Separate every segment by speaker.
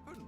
Speaker 1: happen?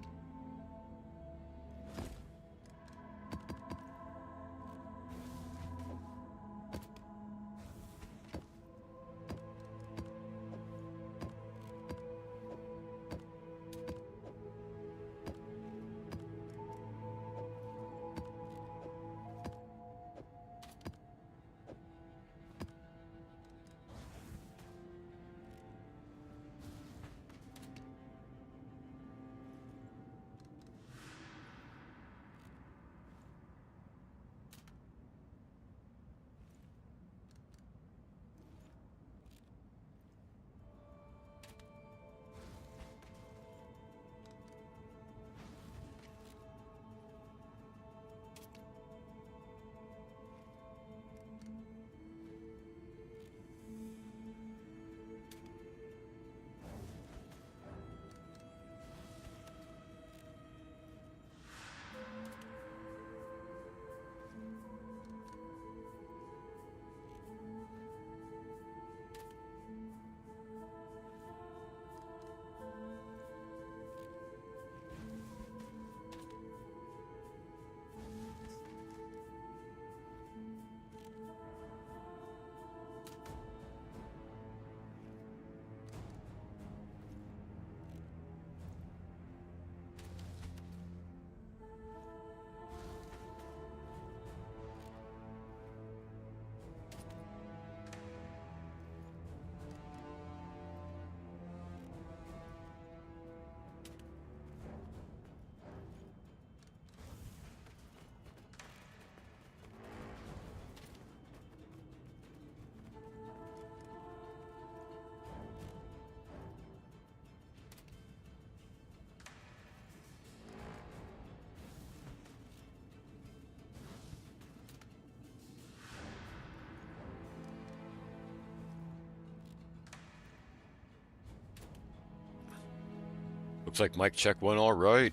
Speaker 2: Looks like mic check went all right.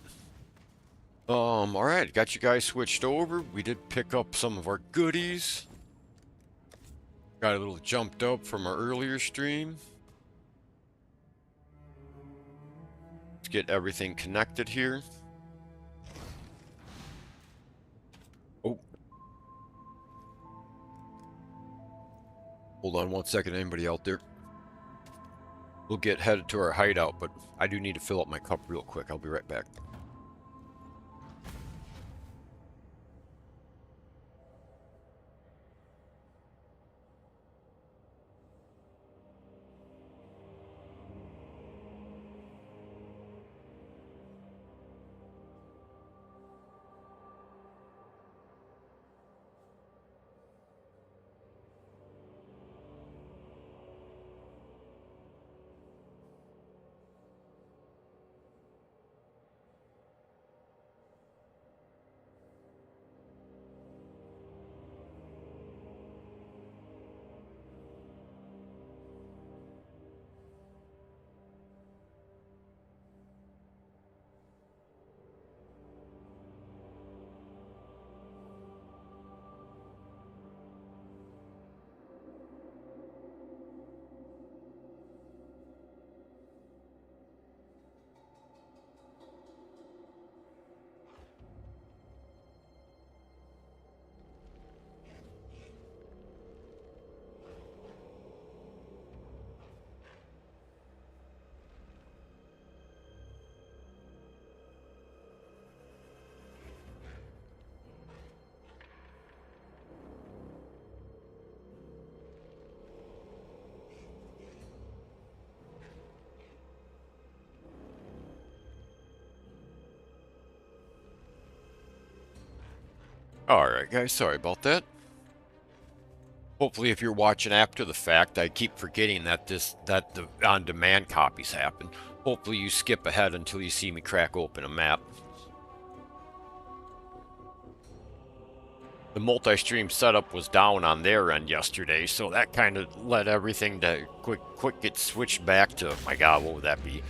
Speaker 2: All right, got you guys switched over. We did pick up some of our goodies. Got a little jumped up from our earlier stream. Let's get everything connected here. Oh. Hold on one second, anybody out there? We'll get headed to our hideout, but I do need to fill up my cup real quick. I'll be right back. Alright guys, sorry about that. Hopefully if you're watching after the fact, I keep forgetting that the on-demand copies happen. Hopefully you skip ahead until you see me crack open a map. The multi-stream setup was down on their end yesterday, so that kind of led everything to quick get switched back to, my god, what would that be?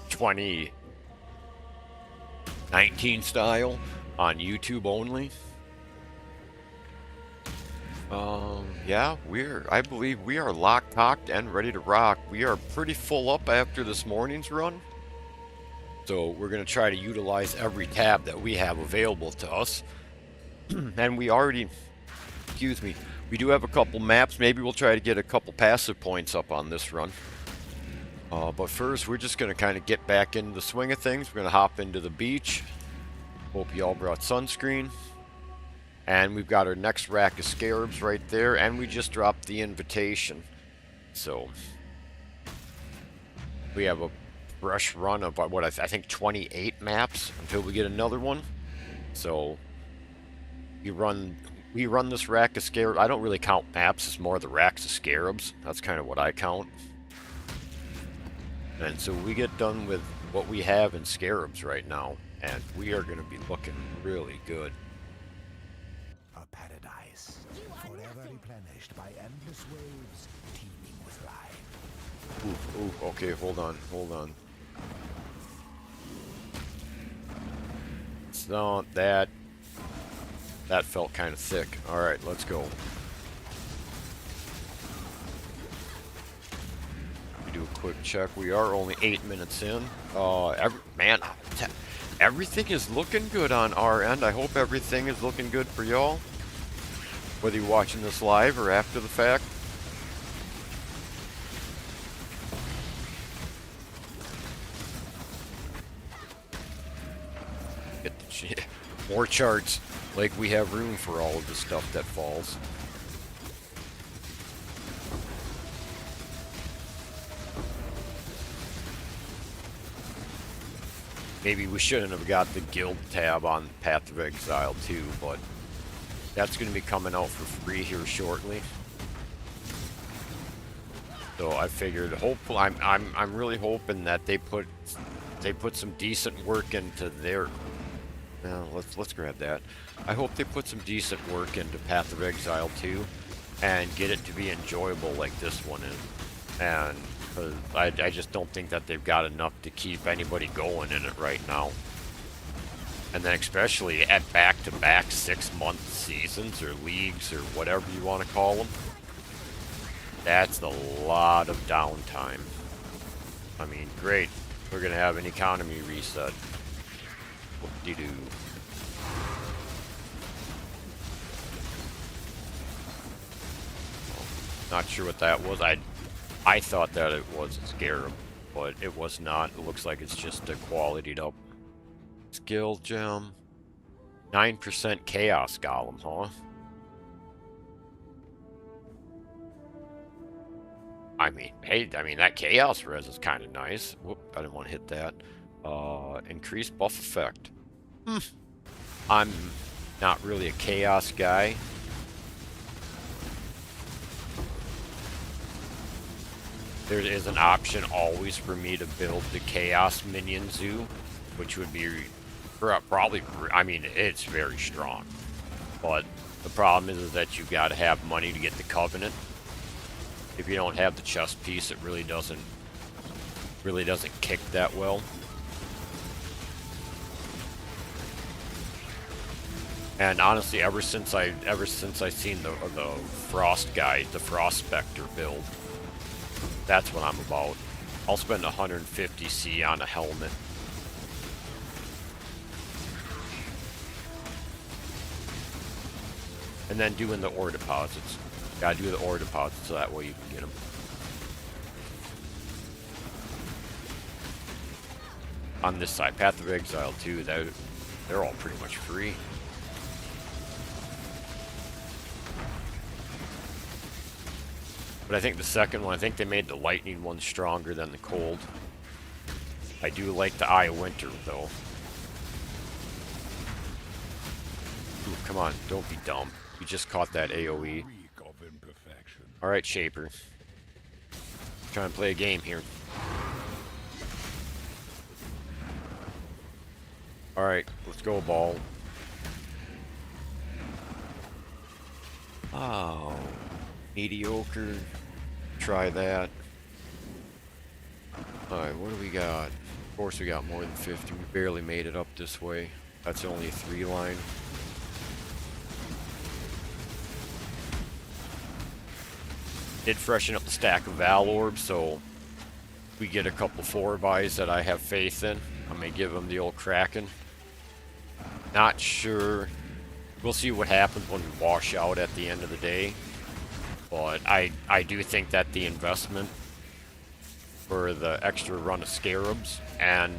Speaker 2: 2019 style on YouTube only. Yeah, I believe we are locked, cocked, and ready to rock. We are pretty full up after this morning's run. So we're going to try to utilize every tab that we have available to us. And we already, excuse me, we do have a couple maps. Maybe we'll try to get a couple passive points up on this run. But first, we're just going to kind of get back into the swing of things. We're going to hop into the beach. Hope you all brought sunscreen. And we've got our next rack of scarabs right there. And we just dropped the invitation. So we have a fresh run of what I think 28 maps until we get another one. So we run this rack of scarabs. I don't really count maps, it's more the racks of scarabs. That's kind of what I count. And so we get done with what we have in scarabs right now, and we are going to be looking really good.
Speaker 1: A paradise, forever replenished by endless waves, teeming with life.
Speaker 2: Ooh, okay, hold on. So that felt kind of thick. All right, let's go. We do a quick check. We are only 8 minutes in. Everything is looking good on our end. I hope everything is looking good for y'all, whether you're watching this live or after the fact. More charts, like we have room for all of the stuff that falls. Maybe we shouldn't have got the guild tab on Path of Exile too, but that's going to be coming out for free here shortly. So I figured, hopefully, I'm really hoping that they put some decent work into their. Let's grab that. I hope they put some decent work into Path of Exile 2 and get it to be enjoyable like this one is. And I just don't think that they've got enough to keep anybody going in it right now. And then especially at back-to-back 6-month seasons or leagues or whatever you want to call them. That's a lot of downtime. I mean, great. We're going to have an economy reset. Whoop-de-doo. Not sure what that was. I thought that it was a scarab, but it was not. It looks like it's just a qualityed up skill gem. 9% chaos golem, huh? I mean, hey, that chaos res is kind of nice. Whoop, I didn't want to hit that. Increased buff effect. I'm not really a chaos guy. There is an option always for me to build the chaos minion zoo, which would be probably, I mean, it's very strong. But the problem is that you've got to have money to get the covenant. If you don't have the chest piece, it really doesn't kick that well. And honestly, ever since I seen the Frost guy, the Frost Spectre build, that's what I'm about. I'll spend 150C on a helmet. And then doing the ore deposits. Gotta do the ore deposits so that way you can get them. On this side, Path of Exile 2, they're all pretty much free. But I think the second one, I think they made the lightning one stronger than the cold. I do like the Eye of Winter, though. Ooh, come on, don't be dumb. You just caught that AoE. Alright, Shaper. Try and play a game here. Alright, let's go, ball. Oh, mediocre. Try that. Alright, what do we got? Of course we got more than 50. We barely made it up this way. That's only a 3-line. Did freshen up the stack of Val orbs, so we get a couple 4-buys that I have faith in. I may give him the old Kraken. Not sure. We'll see what happens when we wash out at the end of the day. But I do think that the investment for the extra run of Scarabs and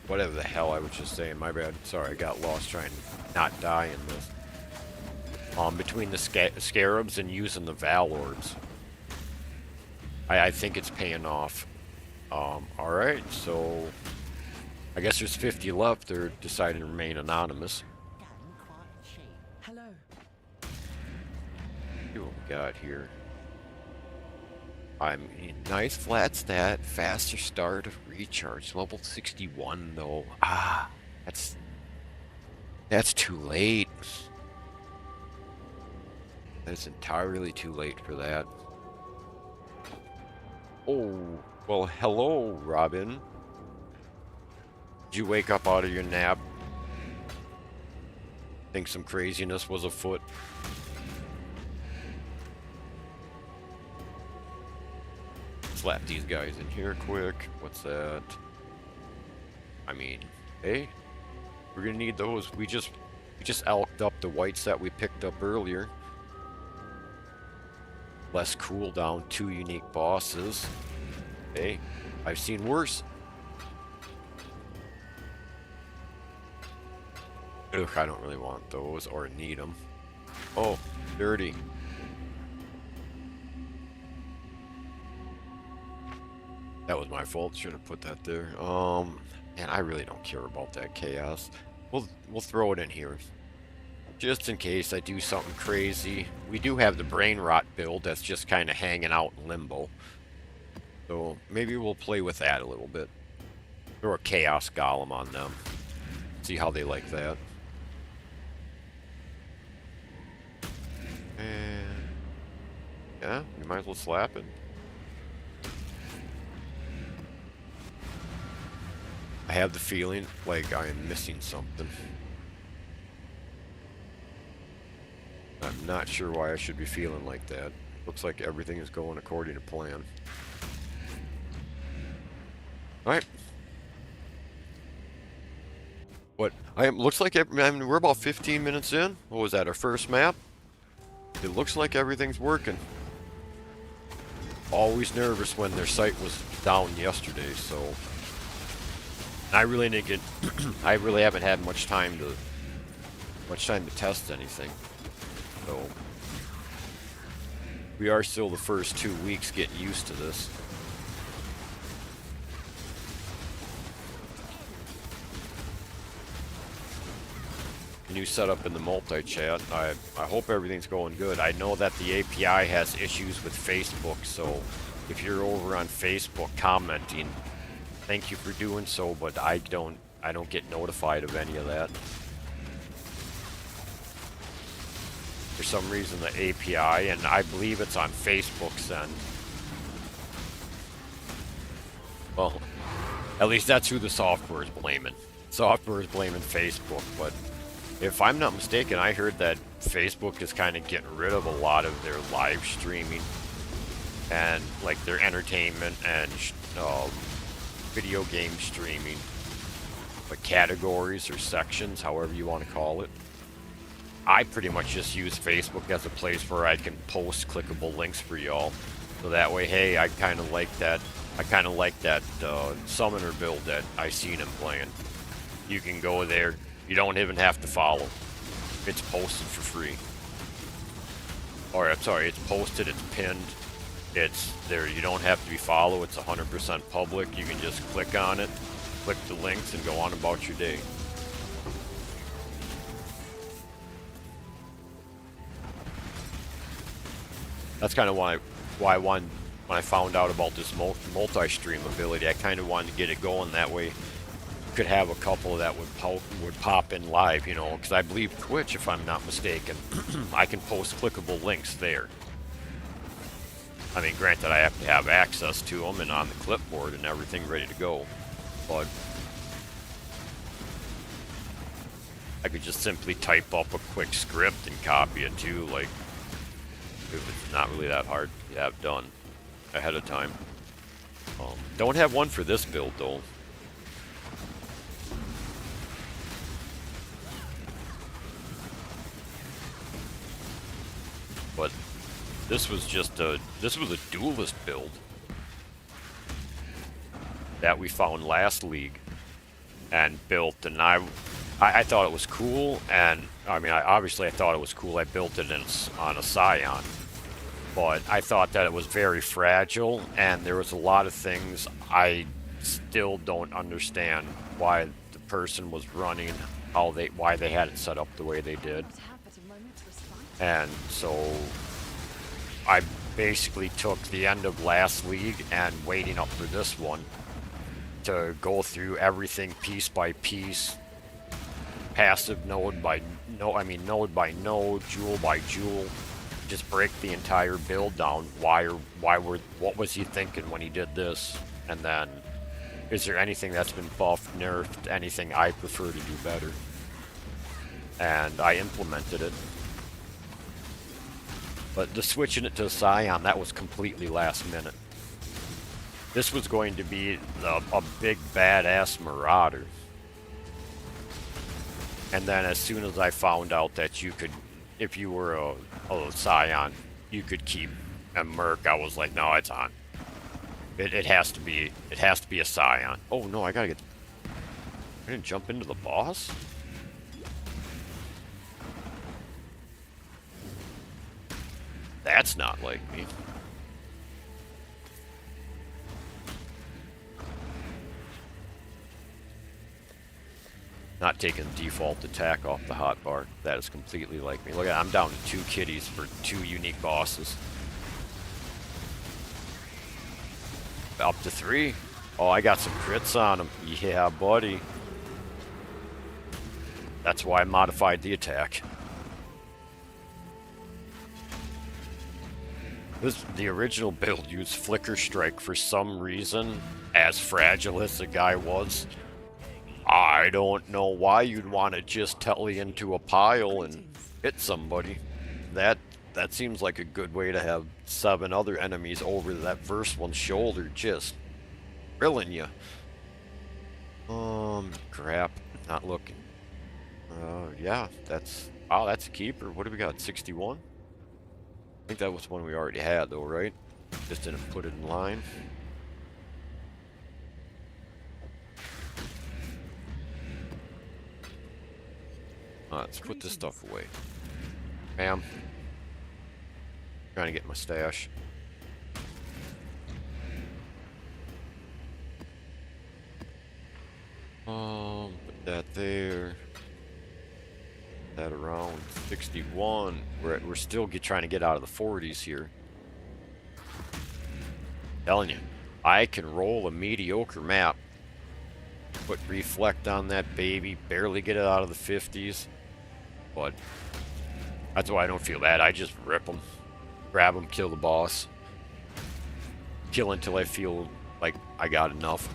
Speaker 2: whatever the hell I was just saying, my bad. Sorry, I got lost trying to not die in this. Between the Scarabs and using the Val Orbs, I think it's paying off. Alright, so I guess there's 50 left. They're deciding to remain anonymous.
Speaker 3: Hello.
Speaker 2: See what we got here. I mean, nice flat stat, faster start of recharge. Level 61 though. Ah, that's too late. That's entirely too late for that. Oh, well, hello, Robin. Did you wake up out of your nap? Think some craziness was afoot? Slap these guys in here quick. What's that? I mean, hey, we're gonna need those. We just elked up the whites that we picked up earlier. Less cooldown, 2 unique bosses. Hey, I've seen worse. Ugh, I don't really want those or need them. Oh, dirty. That was my fault. Should have put that there. Man, I really don't care about that chaos. We'll throw it in here, just in case I do something crazy. We do have the brain rot build that's just kind of hanging out in limbo, so maybe we'll play with that a little bit. Throw a chaos golem on them. See how they like that. And yeah, you might as well slap it. I have the feeling like I am missing something. I'm not sure why I should be feeling like that. Looks like everything is going according to plan. Alright. What? Looks like we're about 15 minutes in. What was that, our first map? It looks like everything's working. Always nervous when their site was down yesterday, so I really didn't get I really haven't had much time to test anything. So we are still the first 2 weeks getting used to this. New setup in the multi-chat. I hope everything's going good. I know that the API has issues with Facebook, so if you're over on Facebook commenting, thank you for doing so, but I don't get notified of any of that. For some reason the API, and I believe it's on Facebook's end. Well, at least that's who the software is blaming. Software is blaming Facebook, but if I'm not mistaken, I heard that Facebook is kind of getting rid of a lot of their live streaming and like their entertainment and video game streaming, like categories or sections, however you want to call it. I pretty much just use Facebook as a place where I can post clickable links for y'all. So that way, hey, I kind of like that. I kind of like that summoner build that I seen him playing. You can go there. You don't even have to follow. It's posted for free. Or I'm sorry, it's posted. It's pinned. It's there. You don't have to be follow. It's 100% public. You can just click on it, click the links, and go on about your day. That's kind of why I wanted, when I found out about this multi-stream ability, I kind of wanted to get it going. That way, you could have a couple that would pop in live, you know, because I believe Twitch, if I'm not mistaken, I can post clickable links there. I mean, granted, I have to have access to them and on the clipboard and everything ready to go, but I could just simply type up a quick script and copy it too, like, if it's not really that hard to have done. ahead of time. Don't have one for this build though. But this was just a duelist build that we found last league and built, and I thought it was cool, and I mean obviously I thought it was cool. I built it on a Scion. But I thought that it was very fragile, and there was a lot of things I still don't understand why the person was running, why they had it set up the way they did. And so I basically took the end of last league and waiting up for this one to go through everything piece by piece, passive node by node by node, jewel by jewel. Just break the entire build down. What was he thinking when he did this? And then, is there anything that's been buffed, nerfed, anything I prefer to do better? And I implemented it. But the switching it to Scion, that was completely last minute. This was going to be a big badass Marauder. And then as soon as I found out that you could, if you were a Scion, you could keep a Merc, I was like, no, it's on. It has to be a Scion. Oh no, I didn't jump into the boss? That's not like me. Not taking default attack off the hotbar. That is completely like me. Look at, I'm down to 2 kitties for 2 unique bosses. Up to 3. Oh, I got some crits on him. Yeah, buddy. That's why I modified the attack. The original build used Flicker Strike for some reason, as fragile as the guy was. I don't know why you'd want to just telly into a pile and hit somebody. That seems like a good way to have 7 other enemies over that first one's shoulder, just grilling you. Crap, not looking. Yeah, that's a keeper. What do we got? 61? I think that was one we already had though, right? Just didn't put it in line. Let's put this stuff away. Bam. Trying to get my stash. Put that there. That around 61. We're still trying to get out of the 40s here. Telling you, I can roll a mediocre map. Put reflect on that baby, barely get it out of the 50s. But that's why I don't feel bad. I just rip them, grab them, kill the boss, kill until I feel like I got enough.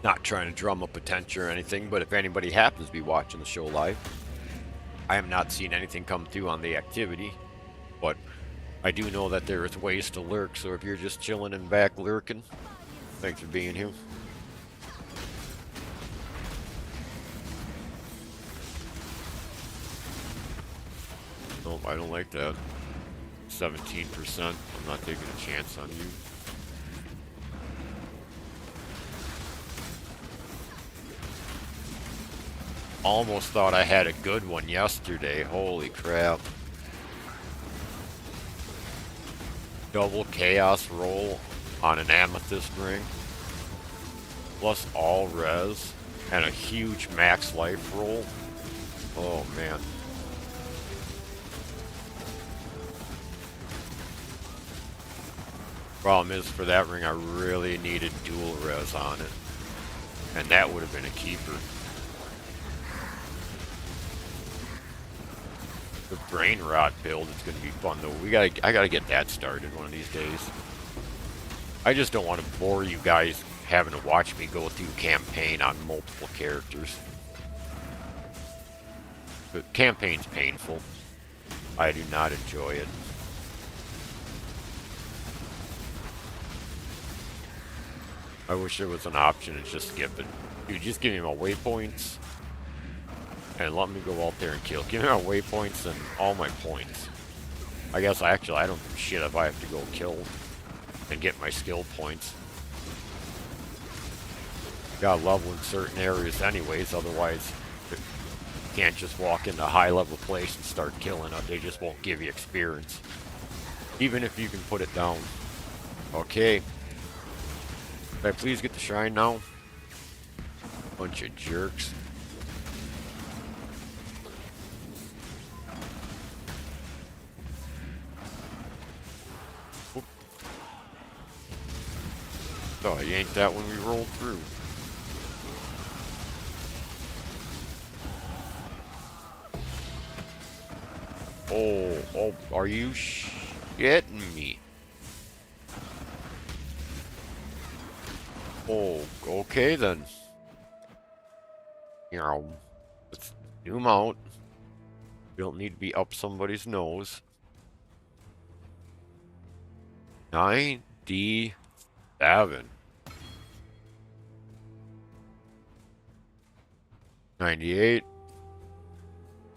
Speaker 2: Not trying to drum up attention or anything, but if anybody happens to be watching the show live, I have not seen anything come through on the activity, but I do know that there is ways to lurk, so if you're just chilling in back lurking, thanks for being here. Nope, I don't like that. 17%. I'm not taking a chance on you. Almost thought I had a good one yesterday. Holy crap. Double chaos roll on an amethyst ring. Plus all res. And a huge max life roll. Oh man. Problem is, for that ring I really needed dual res on it. And that would have been a keeper. The brain rot build is going to be fun though. I gotta get that started one of these days. I just don't want to bore you guys having to watch me go through campaign on multiple characters. The campaign's painful. I do not enjoy it. I wish there was an option to just skip it. Dude, just give me my waypoints and let me go out there and kill. Give me my waypoints and all my points. I guess I don't give a shit if I have to go kill and get my skill points. Got level in certain areas anyways, otherwise you can't just walk into a high level place and start killing it. They just won't give you experience. Even if you can put it down. Okay. Can I please get the shrine now? Bunch of jerks. Whoop. Oh, you ain't that when we rolled through. Oh, are you shitting me? Oh, okay then. You know, let's zoom out. We don't need to be up somebody's nose. 97. 98.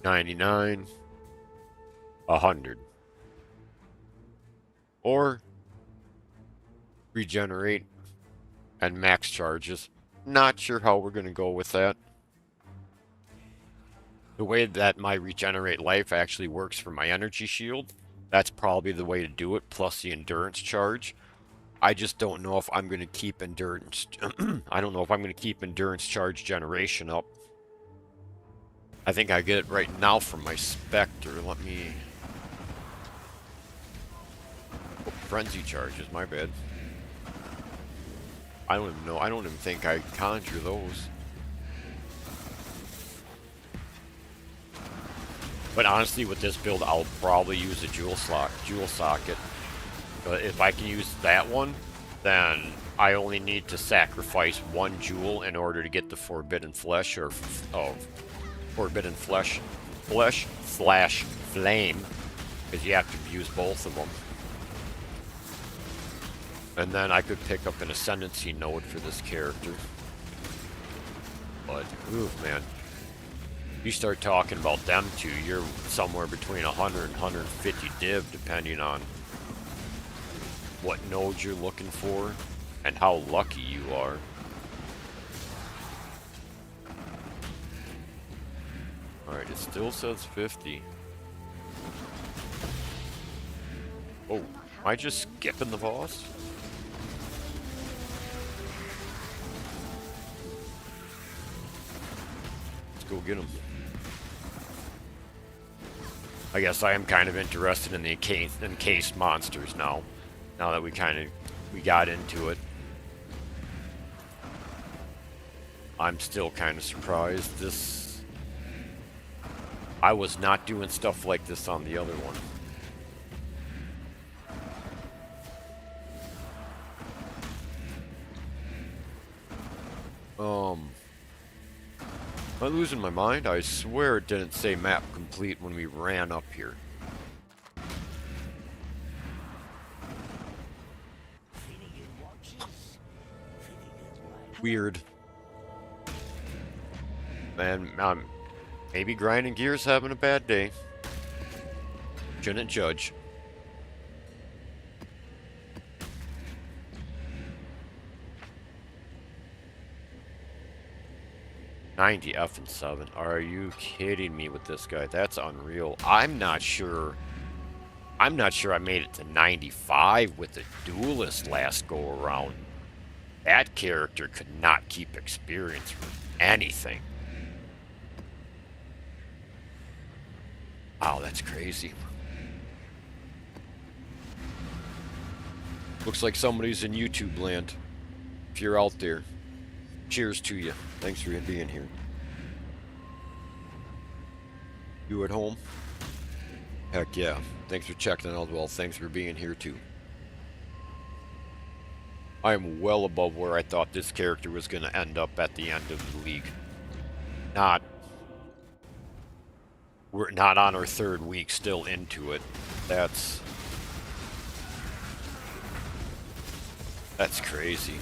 Speaker 2: 99. 100. Or regenerate and max charges. Not sure how we're going to go with that. The way that my regenerate life actually works for my energy shield, that's probably the way to do it, plus the endurance charge. I just don't know if I'm going to keep endurance. I don't know if I'm going to keep endurance charge generation up. I think I get it right now from my Spectre. Let me... Oh, frenzy charges, my bad. I don't even know. I don't even think I conjure those. But honestly, with this build, I'll probably use a jewel socket. But if I can use that one, then I only need to sacrifice one jewel in order to get the forbidden flesh or forbidden flesh slash flame, because you have to use both of them. And then I could pick up an ascendancy node for this character. But, ooh, man. You start talking about them two, you're somewhere between 100 and 150 div, depending on what node you're looking for and how lucky you are. Alright, it still says 50. Oh, am I just skipping the boss? Let's go get him. I guess I am kind of interested in the encased monsters now. Now that we got into it. I'm still kind of surprised. I was not doing stuff like this on the other one. Am I losing my mind? I swear it didn't say map complete when we ran up here. Weird. Man, maybe grinding gear's having a bad day. Shouldn't judge. $90 F and 7. Are you kidding me with this guy? That's unreal. I'm not sure I made it to 95 with the duelist last go around. That character could not keep experience for anything. Wow, that's crazy. Looks like somebody's in YouTube land. If you're out there, cheers to you. Thanks for being here. You at home? Heck yeah. Thanks for checking out. Well, thanks for being here too. I am well above where I thought this character was going to end up at the end of the league. Not we're not on our 3rd week still into it. That's crazy.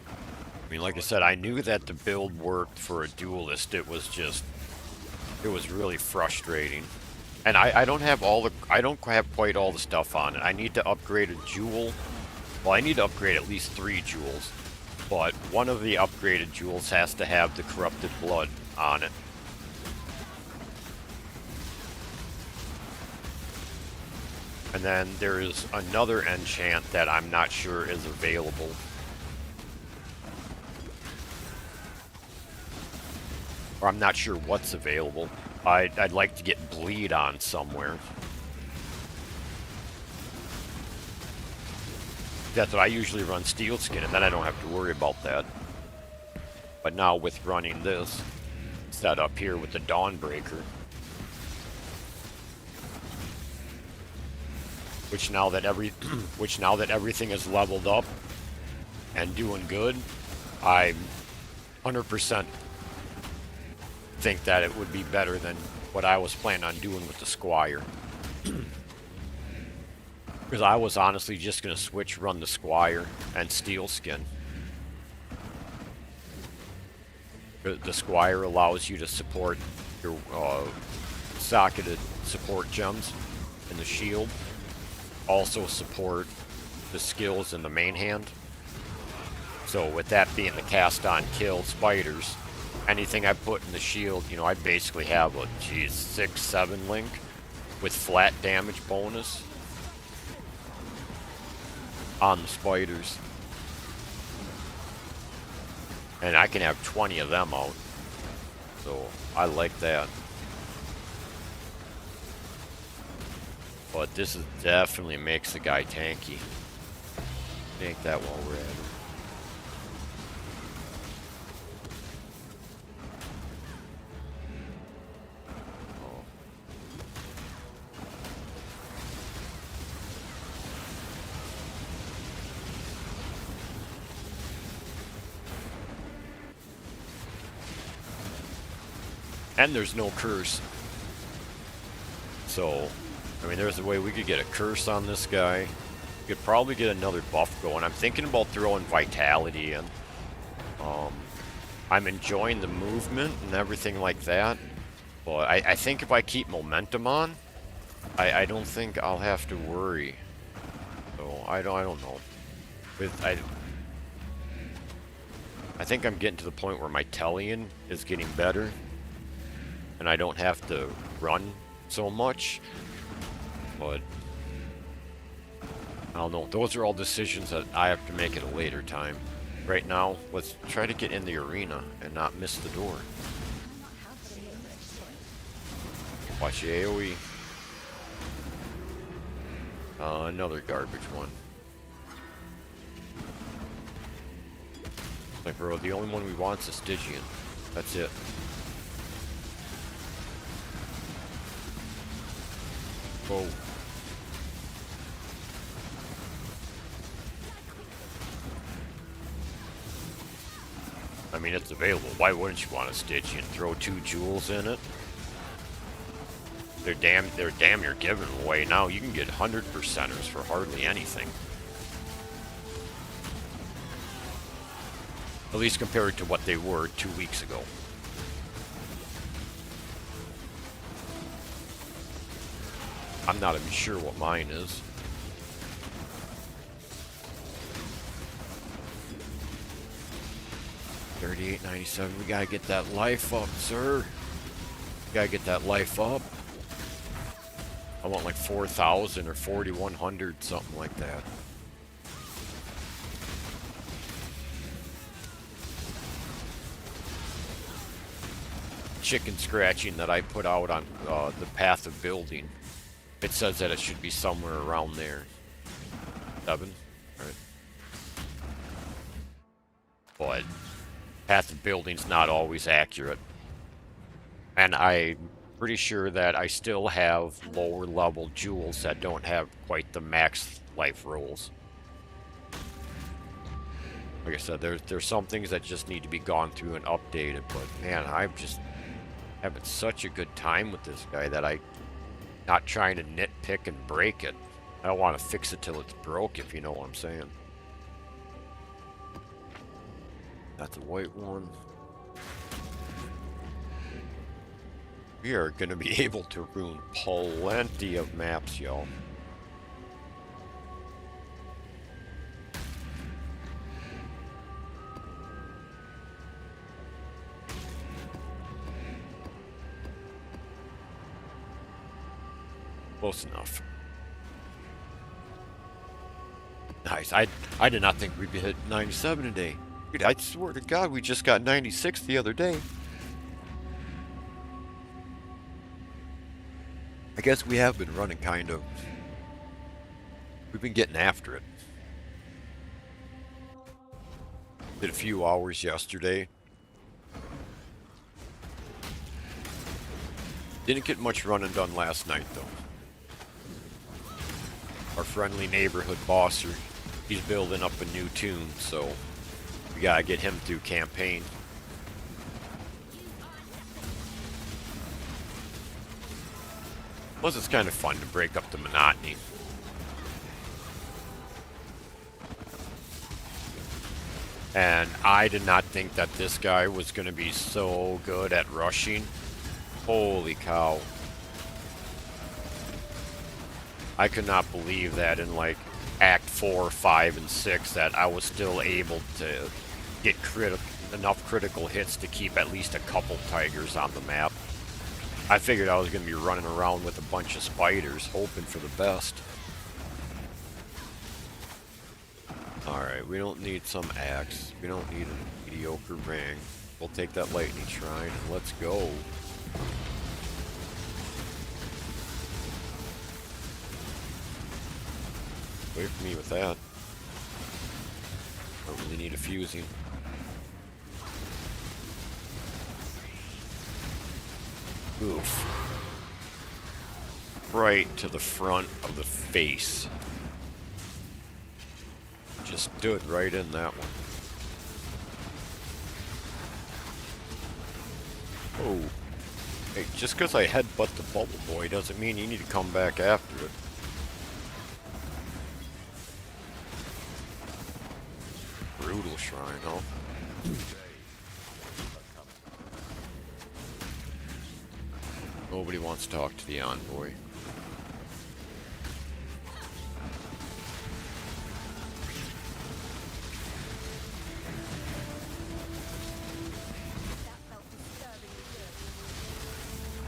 Speaker 2: I mean, like I said, I knew that the build worked for a duelist. It was really frustrating. And I don't have quite all the stuff on it. I need to upgrade a jewel. Well, I need to upgrade at least 3 jewels. But one of the upgraded jewels has to have the corrupted blood on it. And then there is another enchant that I'm not sure is available. Or I'm not sure what's available. I'd like to get bleed on somewhere. That's what I usually run steel skin, and then I don't have to worry about that. But now with running this set up here with the Dawnbreaker, which now that everything is leveled up and doing good, I 100% think that it would be better than what I was planning on doing with the Squire. Because I was honestly just going to run the Squire and Steel Skin. The Squire allows you to support your socketed support gems in the shield. Also support the skills in the main hand. So with that being the cast on kill spiders, anything I put in the shield, you know, I basically have a 6-7 link with flat damage bonus on the spiders. And I can have 20 of them out. So I like that. But this definitely makes the guy tanky. Take that while we're at it. And there's no curse. So, I mean, there's a way we could get a curse on this guy. We could probably get another buff going. I'm thinking about throwing Vitality in. I'm enjoying the movement and everything like that. But I think if I keep momentum on, I don't think I'll have to worry. So, I don't know. I think I'm getting to the point where my Tellian is getting better. And I don't have to run so much. But I don't know. Those are all decisions that I have to make at a later time. Right now, let's try to get in the arena and not miss the door. Watch the AoE. Another garbage one. Like, bro, the only one we want is Stygian. That's it. Whoa. I mean, it's available. Why wouldn't you want a Stygian? Throw 2 jewels in it. They're damn near giving them away now. You can get 100%ers for hardly anything. At least compared to what they were 2 weeks ago. I'm not even sure what mine is. $38.97. We gotta get that life up, sir. We gotta get that life up. I want like 4,000 or 4,100, something like that. Chicken scratching that I put out on the Path of Building. It says that it should be somewhere around there. 7? All right. But Path of Building's not always accurate. And I'm pretty sure that I still have lower level jewels that don't have quite the max life rolls. Like I said, there's some things that just need to be gone through and updated, but man, having such a good time with this guy that I not trying to nitpick and break it. I don't want to fix it till it's broke, if you know what I'm saying. That's a white one. We are going to be able to ruin plenty of maps, y'all. Close enough. Nice. I did not think we'd be hit 97 today. Dude, I swear to God, we just got 96 the other day. I guess we have been running kind of. We've been getting after it. Did a few hours yesterday. Didn't get much running done last night though. Our friendly neighborhood bosser, he's building up a new tune, so we gotta get him through campaign. Plus it's kind of fun to break up the monotony. And I did not think that this guy was going to be so good at rushing. Holy cow. I could not believe that in like Act 4, 5, and 6 that I was still able to get enough critical hits to keep at least a couple tigers on the map. I figured I was going to be running around with a bunch of spiders, hoping for the best. Alright, we don't need some axe. We don't need a mediocre ring. We'll take that lightning shrine and let's go. Wait for me with that. Don't really need a fusing. Oof. Right to the front of the face. Just stood right in that one. Oh. Hey, just because I headbutt the bubble boy doesn't mean you need to come back after it. Brutal shrine, huh? Nobody wants to talk to the envoy.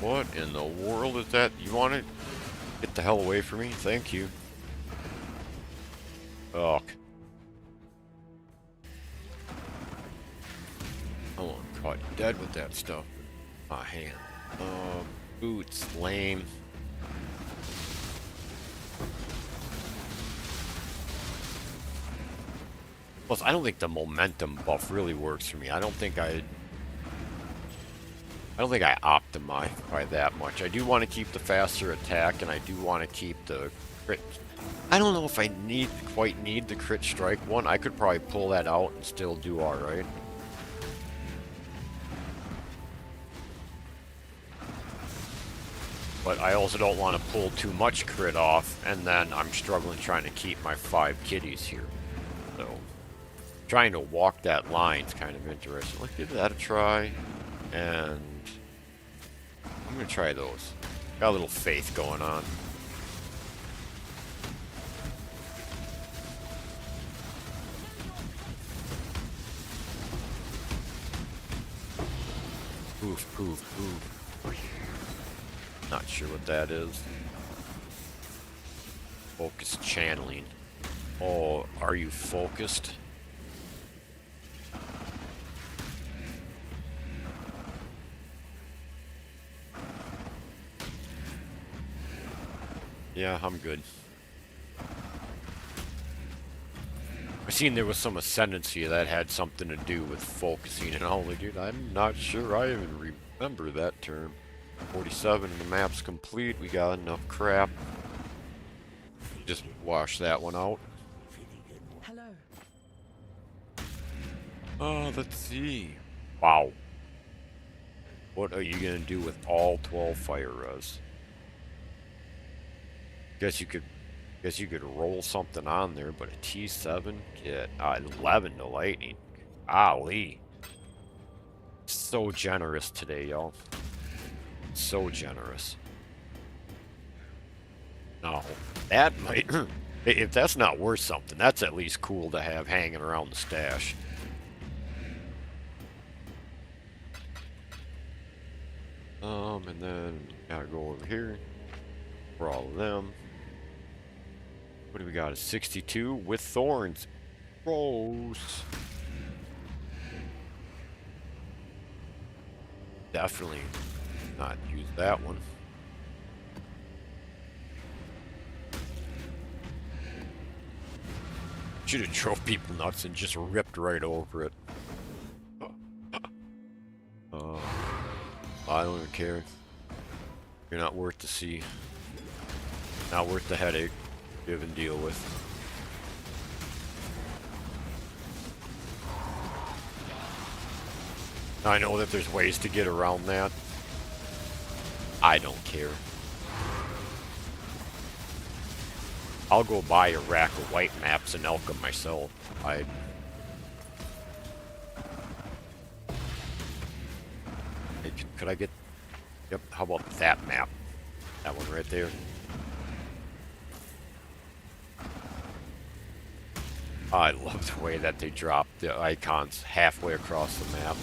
Speaker 2: What in the world is that? You want to get the hell away from me? Thank you. Ugh. Oh, I'm caught dead with that stuff. My hand. Boots, lame. Plus, I don't think the momentum buff really works for me. I don't think I optimize by that much. I do want to keep the faster attack, and I do want to keep the crit. I don't know if I quite need the crit strike one. I could probably pull that out and still do alright. But I also don't want to pull too much crit off, and then I'm struggling trying to keep my 5 kitties here. So, trying to walk that line's kind of interesting. Let's give that a try, and I'm going to try those. Got a little faith going on. Poof, poof, poof. Not sure what that is. Focus channeling. Oh, are you focused? Yeah, I'm good. I seen there was some ascendancy that had something to do with focusing and all. Dude, I'm not sure I even remember that term. 47 and the map's complete. We got enough crap. Just wash that one out.
Speaker 3: Hello.
Speaker 2: Let's see. Wow. What are you gonna do with all 12 fire res? Guess you could roll something on there, but a T7 get 11 to lightning. Golly. So generous today, y'all. So generous. No, that might... if that's not worth something, that's at least cool to have hanging around the stash. And then gotta go over here for all of them. What do we got? A 62 with thorns. Gross. Definitely not use that one. Should have drove people nuts and just ripped right over it. I don't even care. You're not worth the see. Not worth the headache you even deal with. I know that there's ways to get around that. I don't care. I'll go buy a rack of white maps and elk them myself. Could I get... Yep, how about that map? That one right there. I love the way that they drop the icons halfway across the map.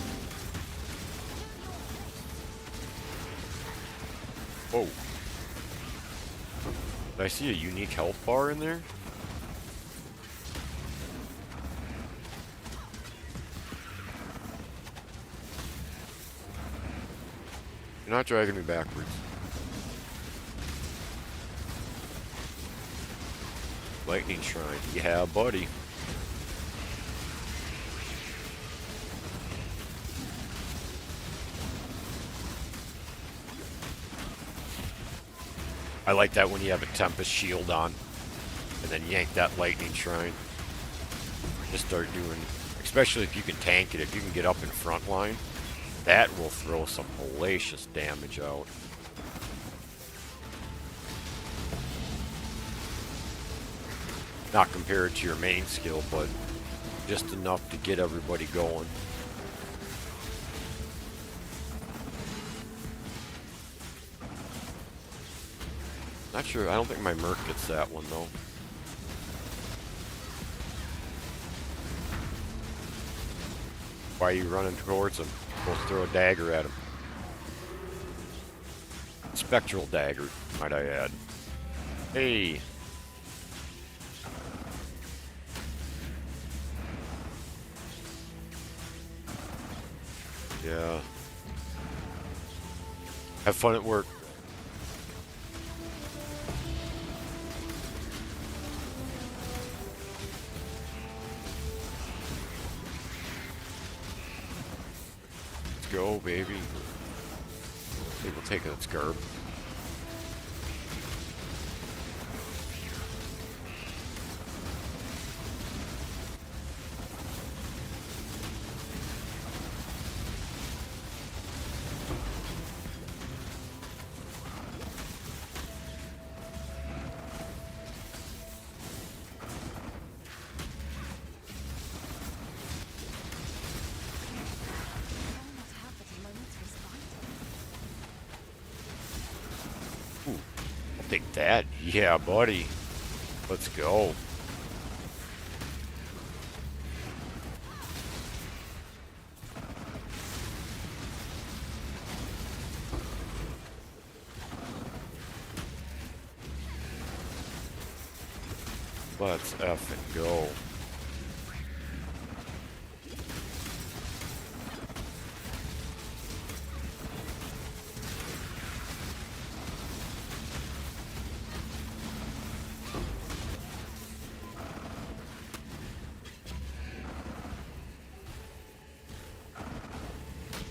Speaker 2: Whoa. Did I see a unique health bar in there? You're not dragging me backwards. Lightning Shrine. Yeah, buddy. I like that when you have a Tempest Shield on, and then yank that Lightning Shrine. Just start doing, especially if you can tank it, if you can get up in front line, that will throw some hellacious damage out. Not compared to your main skill, but just enough to get everybody going. Not sure, I don't think my Merc gets that one though. Why are you running towards him? Supposed to throw a dagger at him. Spectral dagger, might I add. Hey! Yeah. Have fun at work. Go, baby. I think we'll take its Garb. Take that. Yeah, buddy. Let's go. Let's effing go.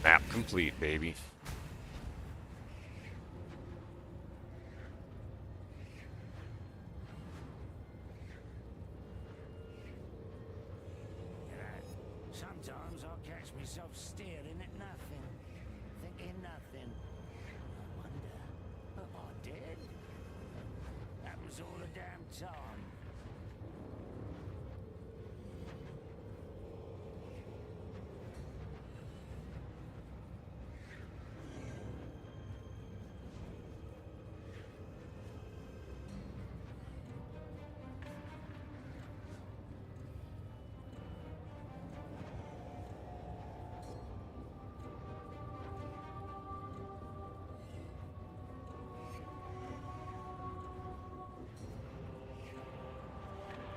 Speaker 2: Map complete, baby.
Speaker 3: Sometimes I catch myself staring at nothing, thinking in nothing. I wonder, am I dead? Happens all the damn time.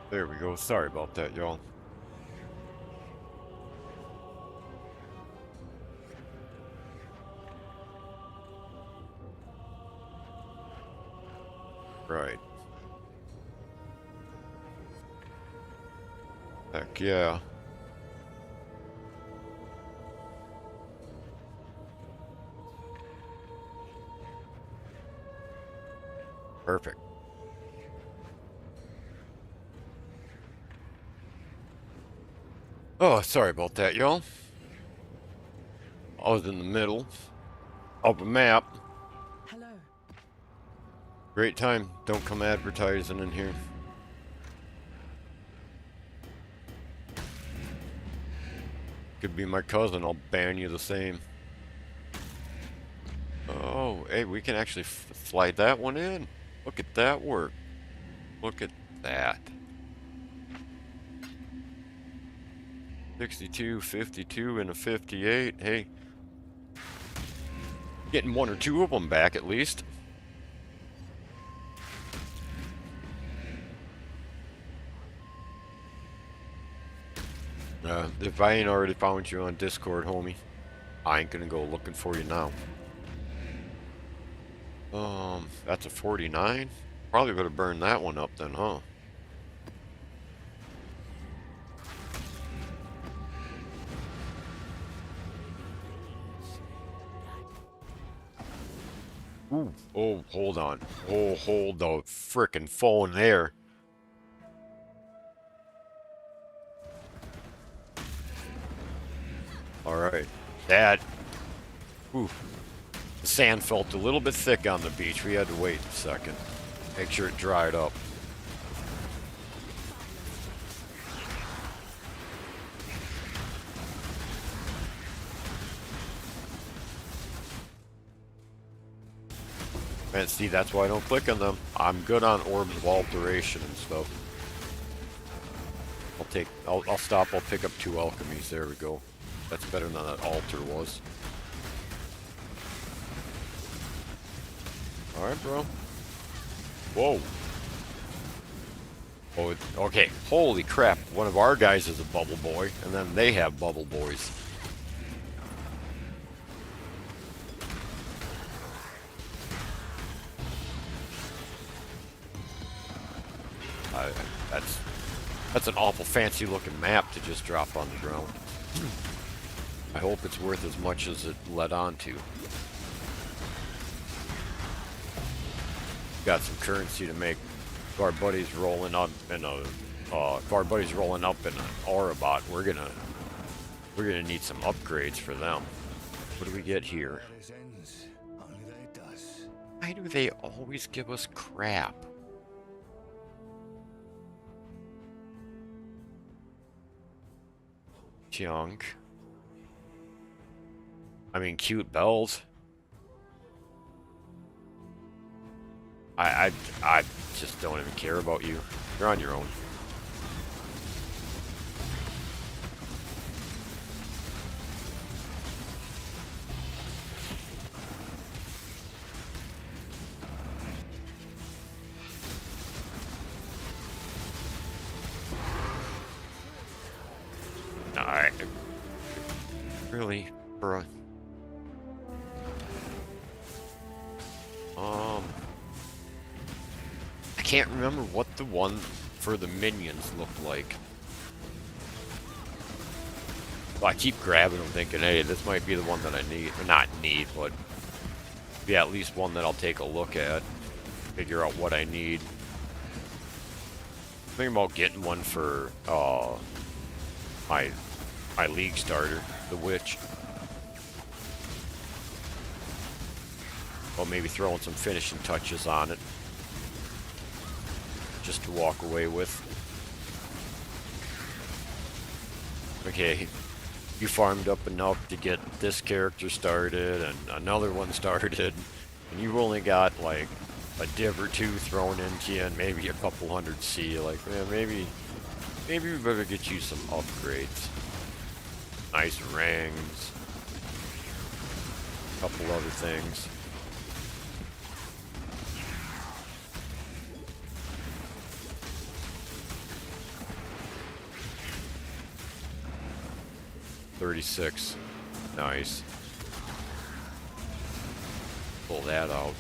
Speaker 2: There we go. Sorry about that, y'all. Right. Heck yeah. Perfect. Oh, sorry about that, y'all. I was in the middle of a map.
Speaker 3: Hello.
Speaker 2: Great time. Don't come advertising in here. Could be my cousin. I'll ban you the same. Oh, hey, we can actually slide that one in. Look at that work. Look at that. 62, 52, and a 58. Hey, getting one or two of them back at least. If I ain't already found you on Discord, homie, I ain't gonna go looking for you now. That's a 49. Probably better burn that one up then, huh? Ooh. Oh, hold on. Oh, hold the frickin' phone there. Alright. That. Ooh. The sand felt a little bit thick on the beach. We had to wait a second. Make sure it dried up. And see, that's why I don't click on them. I'm good on orbs of alteration and stuff. I'll stop, I'll pick up 2 alchemies. There we go. That's better than that altar was. Alright, bro. Whoa. Oh, okay. Holy crap. One of our guys is a bubble boy, and then they have bubble boys. That's an awful fancy looking map to just drop on the ground. I hope it's worth as much as it led on to. Got some currency to make. If our buddies rolling up in an aura bot, we're gonna need some upgrades for them. What do we get here? Why do they always give us crap? Junk. I mean, cute bells. I just don't even care about you. You're on your own. Alright. Really, bro? I can't remember what the one for the minions looked like. Well, I keep grabbing them thinking, hey, this might be the one that I need. Or not need, but be at least one that I'll take a look at. Figure out what I need. Thinking about getting one for my league starter, the witch. Well, maybe throwing some finishing touches on it. Just to walk away with. Okay, you farmed up enough to get this character started and another one started, and you've only got like a div or two thrown into you and maybe a couple hundred C. Like, man, maybe we better get you some upgrades. Nice rings. A couple other things. $36. Nice. Pull that out.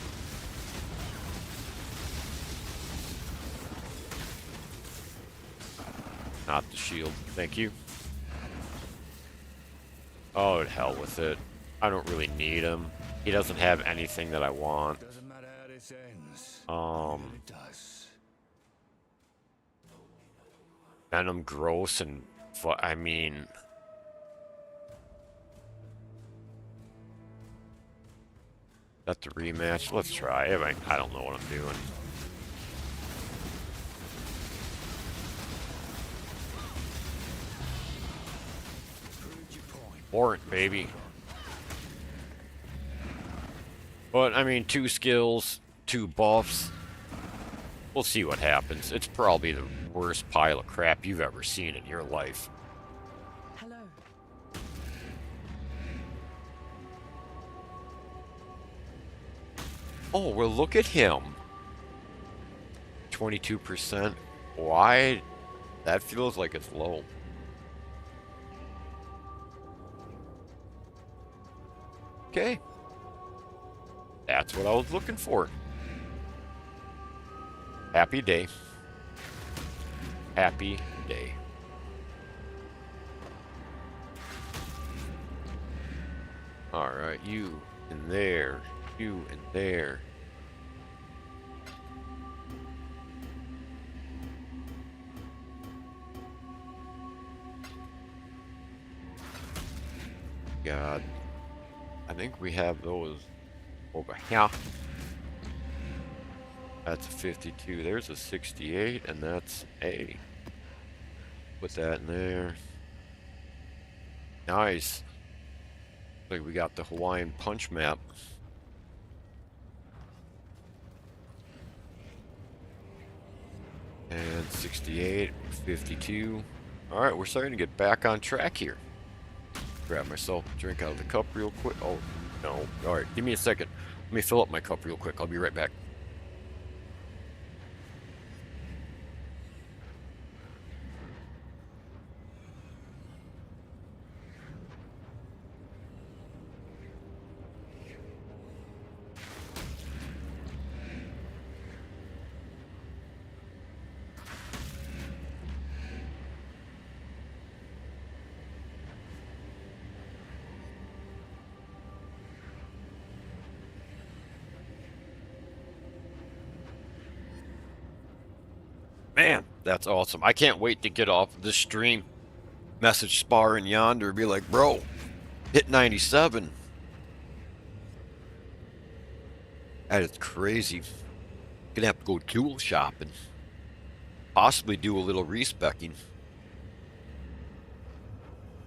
Speaker 2: Not the shield. Thank you. Oh, to hell with it. I don't really need him. He doesn't have anything that I want.
Speaker 3: Doesn't matter how this ends. It does.
Speaker 2: Venom gross and I mean, that the rematch? Let's try. I don't know what I'm doing. Warrant, baby. But, I mean, 2 skills, 2 buffs. We'll see what happens. It's probably the worst pile of crap you've ever seen in your life.
Speaker 4: Hello.
Speaker 2: Oh, well, look at him. 22%. Why? That feels like it's low. Okay. That's what I was looking for. Happy day. Happy day. Alright, you in there. You in there. God. I think we have those over here. That's a 52. There's a 68, and that's A. Put that in there. Nice. Like we got the Hawaiian punch map. And 68, 52. Alright, we're starting to get back on track here. Grab myself a drink out of the cup real quick. Oh, no. Alright, give me a second. Let me fill up my cup real quick. I'll be right back. Man, that's awesome. I can't wait to get off this stream. Message Spar and Yonder, be like, bro, hit 97. That is crazy. Gonna have to go tool shopping. Possibly do a little respecking.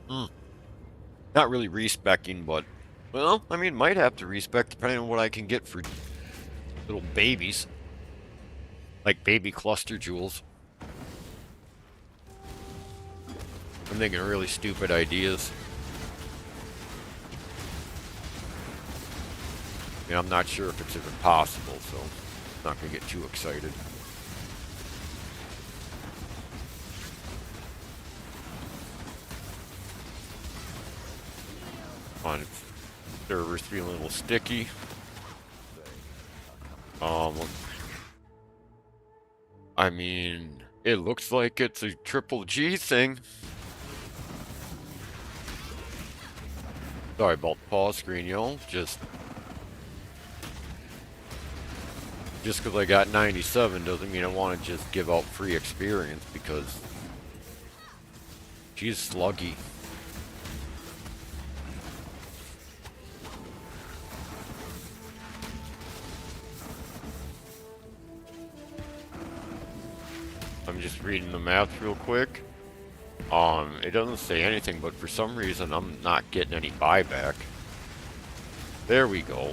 Speaker 2: Not really respecking, but, well, I mean, might have to respec depending on what I can get for little babies. Like baby cluster jewels. I'm thinking really stupid ideas. I mean, I'm not sure if it's even possible, so I'm not going to get too excited. On server's feeling a little sticky. I mean, it looks like it's a triple G thing. Sorry about the pause screen, y'all. Just because I got 97 doesn't mean I want to just give out free experience, because she's sluggy. I'm just reading the math real quick. It doesn't say anything, but for some reason I'm not getting any buyback. There we go.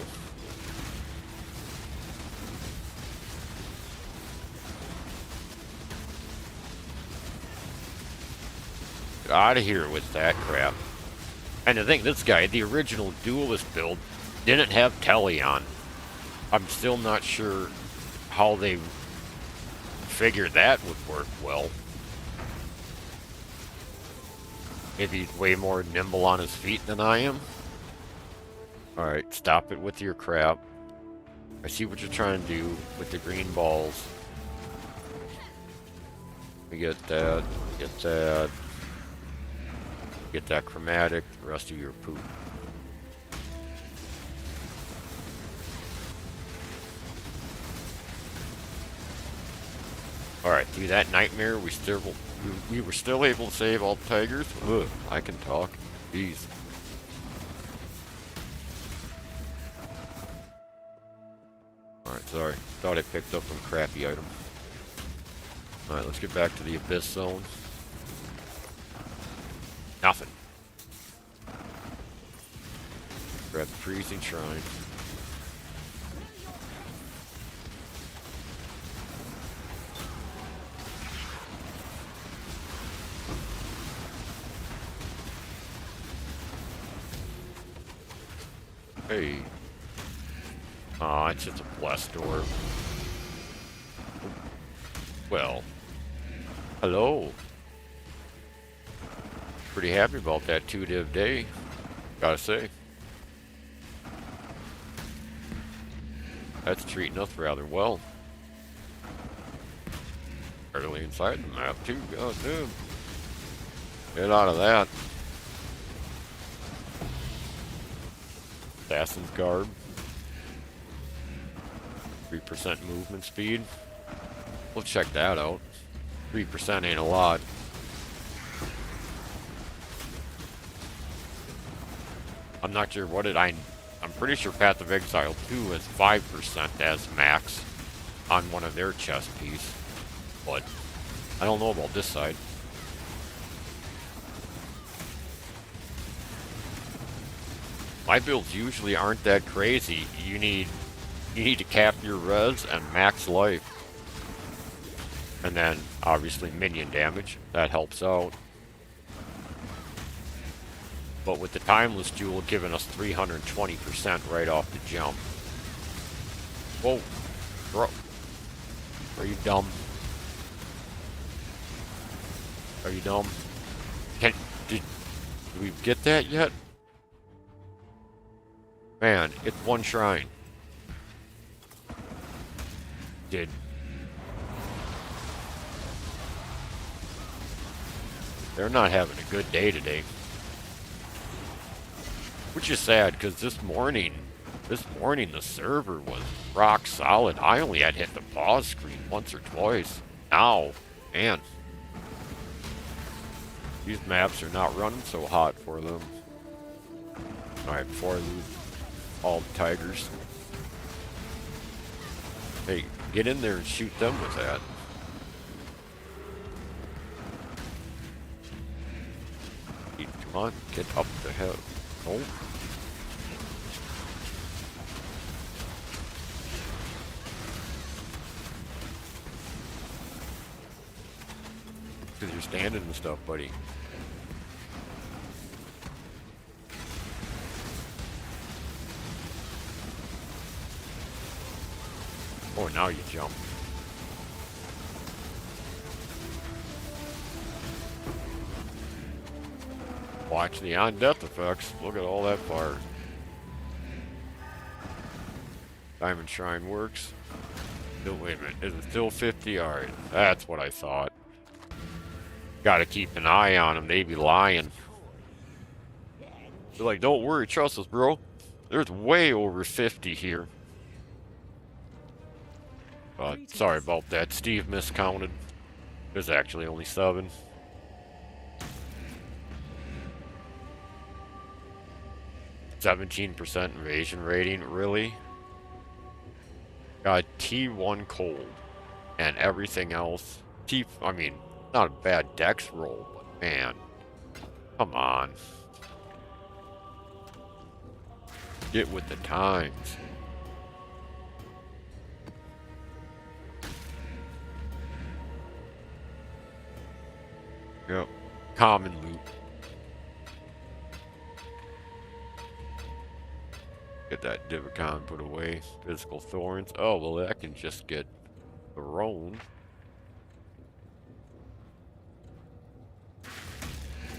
Speaker 2: Get out of here with that crap. And I think this guy, the original Duelist build, didn't have Telly on. I'm still not sure how they figured that would work well. Maybe he's way more nimble on his feet than I am. Alright, stop it with your crap. I see what you're trying to do with the green balls. We get that, get that. Get that chromatic, the rest of your poop. Alright, through that nightmare, we were still able to save all the tigers. Ugh, I can talk. Jeez. Alright, sorry. Thought I picked up some crappy item. Alright, let's get back to the Abyss Zone. Nothing. Grab the freezing shrine. Hey. Aw, it's just a blessed door. Well. Hello. Pretty happy about that 2-div day, gotta say. That's treating us rather well. Early inside the map too, god damn. Get out of that. Assassin's Garb. 3% movement speed. We'll check that out. 3% ain't a lot. I'm not sure what I'm pretty sure Path of Exile 2 is 5% as max on one of their chest piece, but I don't know about this side. My builds usually aren't that crazy. You need to cap your res and max life. And then obviously minion damage. That helps out. But with the Timeless Jewel giving us 320% right off the jump. Whoa. Bro. Are you dumb? Are you dumb? Did we get that yet? Man, it's one shrine. They're not having a good day today. Which is sad, because this morning the server was rock solid. I only had hit the pause screen once or twice. Now, man. These maps are not running so hot for them. Alright, before I lose all the tigers. Hey, get in there and shoot them with that. Come on, get up the hill. Oh. Because you're standing and stuff, buddy. Oh, now you jump. Watch the on-death effects. Look at all that fire. Diamond Shrine works. Still, wait a minute. Is it still 50? Alright, that's what I thought. Gotta keep an eye on them. They be lying. They're like, don't worry, trust us, bro. There's way over 50 here. Sorry about that. Steve miscounted. There's actually only 7. %17 invasion rating, really? Got T1 cold and everything else I mean, not a bad dex roll, but man, come on. Get with the times. Yep. Common loot. Get that Divicon put away. Physical thorns. Oh, well, that can just get thrown.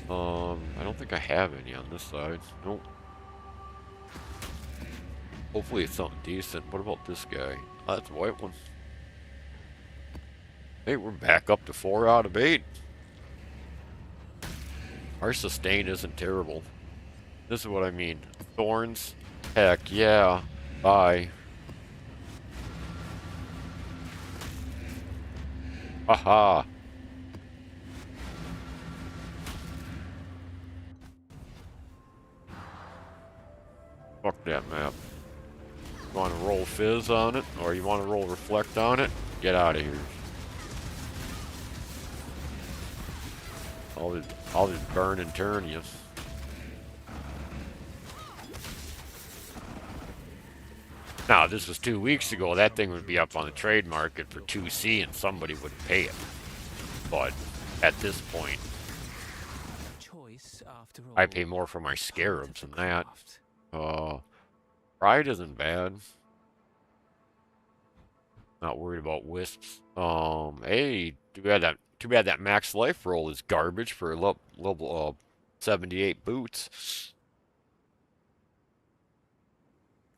Speaker 2: I don't think I have any on this side. Nope. Hopefully it's something decent. What about this guy? Oh, that's a white one. Hey, we're back up to 4 out of 8. Our sustain isn't terrible. This is what I mean. Thorns? Heck yeah. Bye. Haha. Fuck that map. You want to roll Fizz on it, or you want to roll Reflect on it? Get out of here. I'll just burn and turn you. Now, this was 2 weeks ago. That thing would be up on the trade market for 2C and somebody would pay it. But at this point, I pay more for my scarabs than that. Pride isn't bad. Not worried about wisps. Hey, too bad that max life roll is garbage for level 78 boots.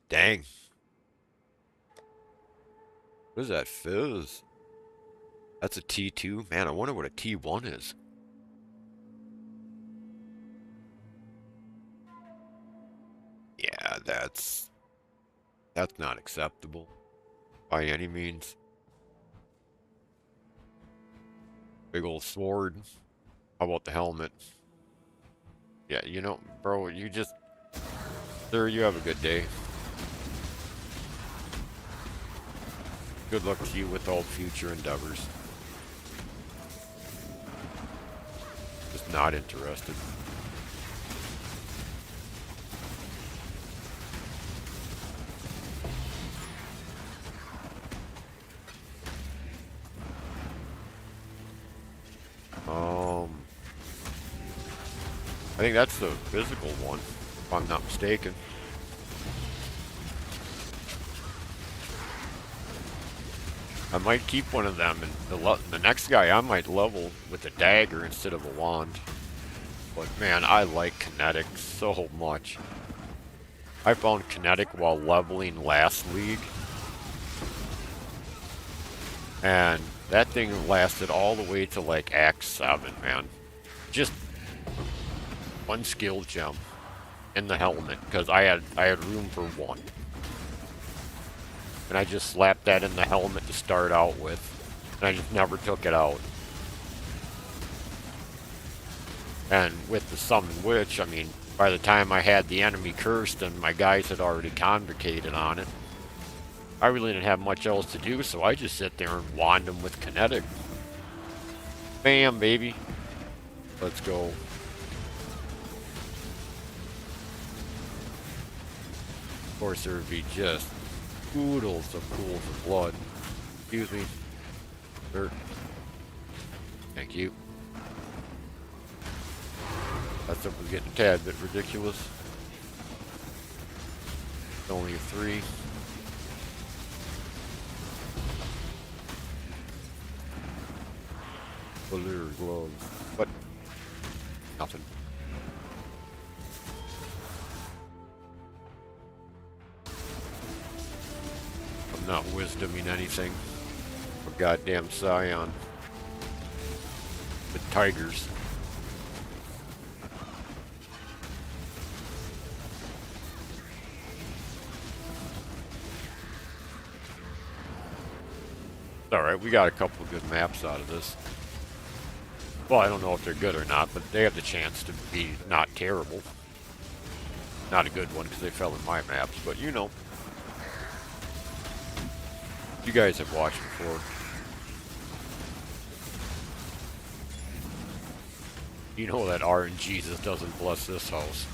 Speaker 2: Dang. What is that fizz? That's a T2? Man, I wonder what a T1 is. Yeah, that's not acceptable by any means. Big old sword. How about the helmet? Yeah, you know, bro, sir, you have a good day. Good luck to you with all future endeavors. Just not interested. I think that's the physical one, if I'm not mistaken. I might keep one of them, and the next guy I might level with a dagger instead of a wand. But man, I like kinetic so much. I found kinetic while leveling last league. And that thing lasted all the way to like Act 7, man. Just one skill gem in the helmet, because I had room for one. And I just slapped that in the helmet to start out with. And I just never took it out. And with the Summon Witch, I mean, by the time I had the enemy cursed and my guys had already convocated on it, I really didn't have much else to do, so I just sit there and wand them with kinetic. Bam, baby. Let's go. Of course, there would be just oodles of pools of blood. Excuse me. Sir. Thank you. That stuff was getting a tad bit ridiculous. It's only a 3. Velour gloves. What? Nothing. I'm not wisdoming anything. A goddamn scion. The tigers. Alright, we got a couple of good maps out of this. Well, I don't know if they're good or not, but they have the chance to be not terrible. Not a good one because they fell in my maps, but you know. You guys have watched before. You know that RNGesus doesn't bless this house.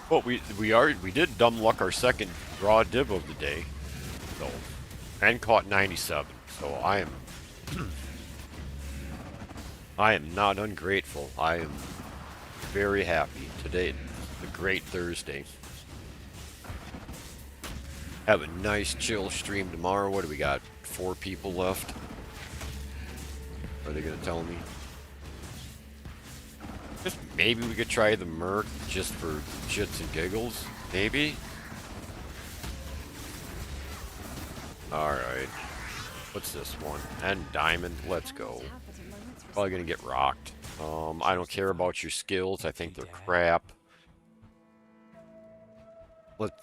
Speaker 2: Well, we did dumb luck our second draw div of the day, so, and caught 97. So I am not ungrateful. I am very happy today. A great Thursday. Have a nice chill stream tomorrow. What do we got? 4 people left. Are they gonna tell me? Just maybe we could try the Merc just for shits and giggles. Maybe. Alright. What's this one? And Diamond. Let's go. Probably gonna get rocked. I don't care about your skills. I think they're crap.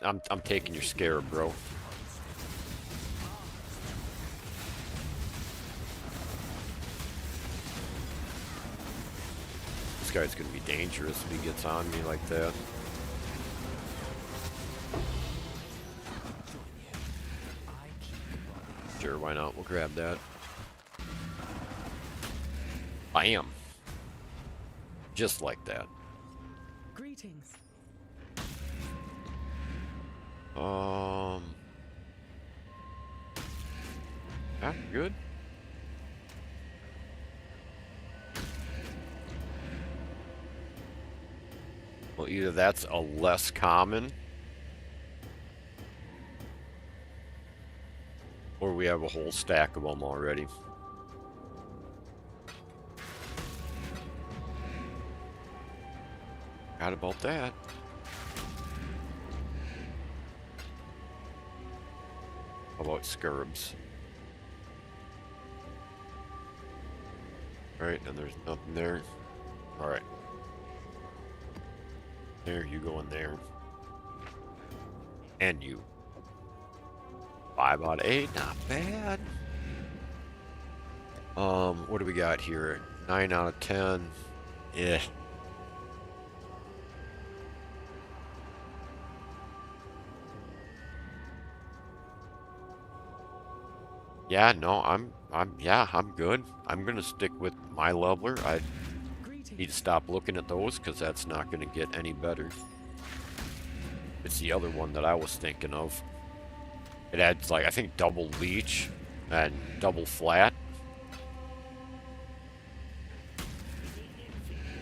Speaker 2: I'm taking your Scarab, bro. This guy's gonna be dangerous if he gets on me like that. Sure, why not? We'll grab that. Bam. Just like that.
Speaker 4: Greetings.
Speaker 2: Good. Well, either that's a less common, or we have a whole stack of them already. Forgot about that. How about Scarabs? Alright, and there's nothing there. Alright. There, you go in there. And you. 5 out of 8, not bad. What do we got here? 9 out of 10. Yeah. Yeah, no, I'm good. I'm gonna stick with my leveler. I need to stop looking at those because that's not gonna get any better. It's the other one that I was thinking of. It adds like I think double leech and double flat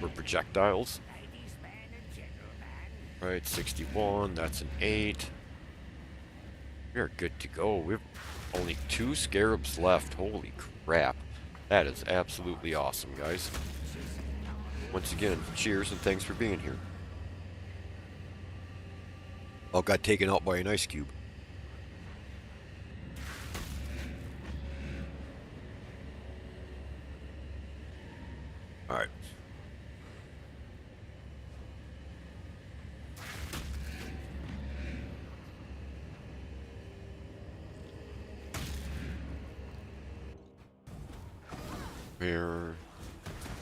Speaker 2: for projectiles. Right, 61. That's an 8. We are good to go. We've only 2 Scarabs left. Holy crap. That is absolutely awesome, guys. Once again, cheers and thanks for being here. All got taken out by an ice cube. Alright.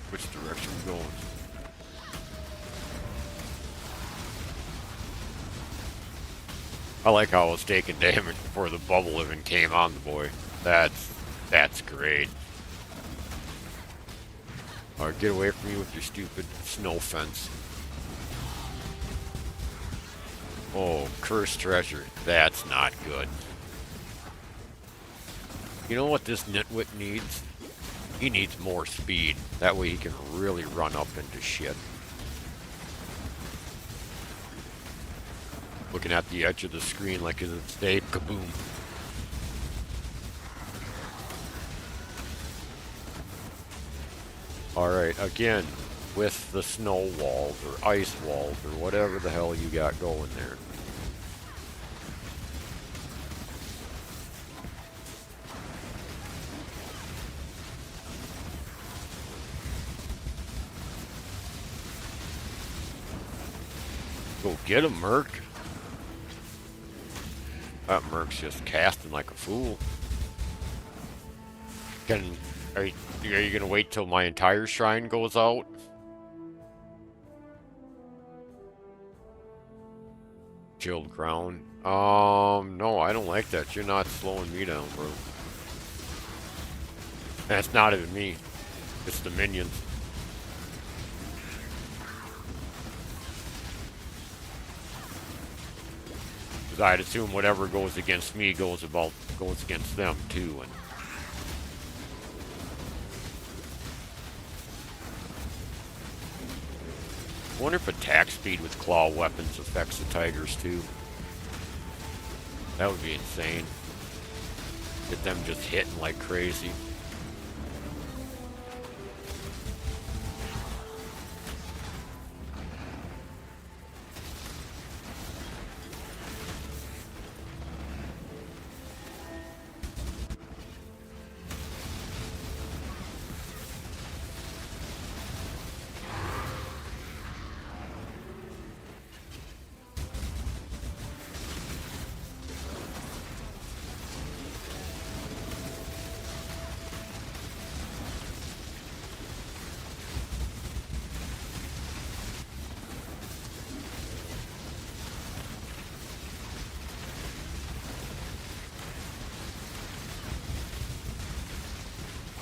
Speaker 2: Which direction are we going? I like how I was taking damage before the bubble even came on the boy. That's great. Alright, get away from me with your stupid snow fence. Oh, cursed treasure. That's not good. You know what this nitwit needs? He needs more speed. That way he can really run up into shit. Looking at the edge of the screen like it's a kaboom. Alright, again, with the snow walls or ice walls or whatever the hell you got going there. Go get him, Merc. That Merc's just casting like a fool. Are you gonna wait till my entire shrine goes out? Chilled ground. No, I don't like that. You're not slowing me down, bro. That's not even me. It's the minions. Because I'd assume whatever goes against me goes against them too. And I wonder if attack speed with claw weapons affects the tigers too. That would be insane. Get them just hitting like crazy.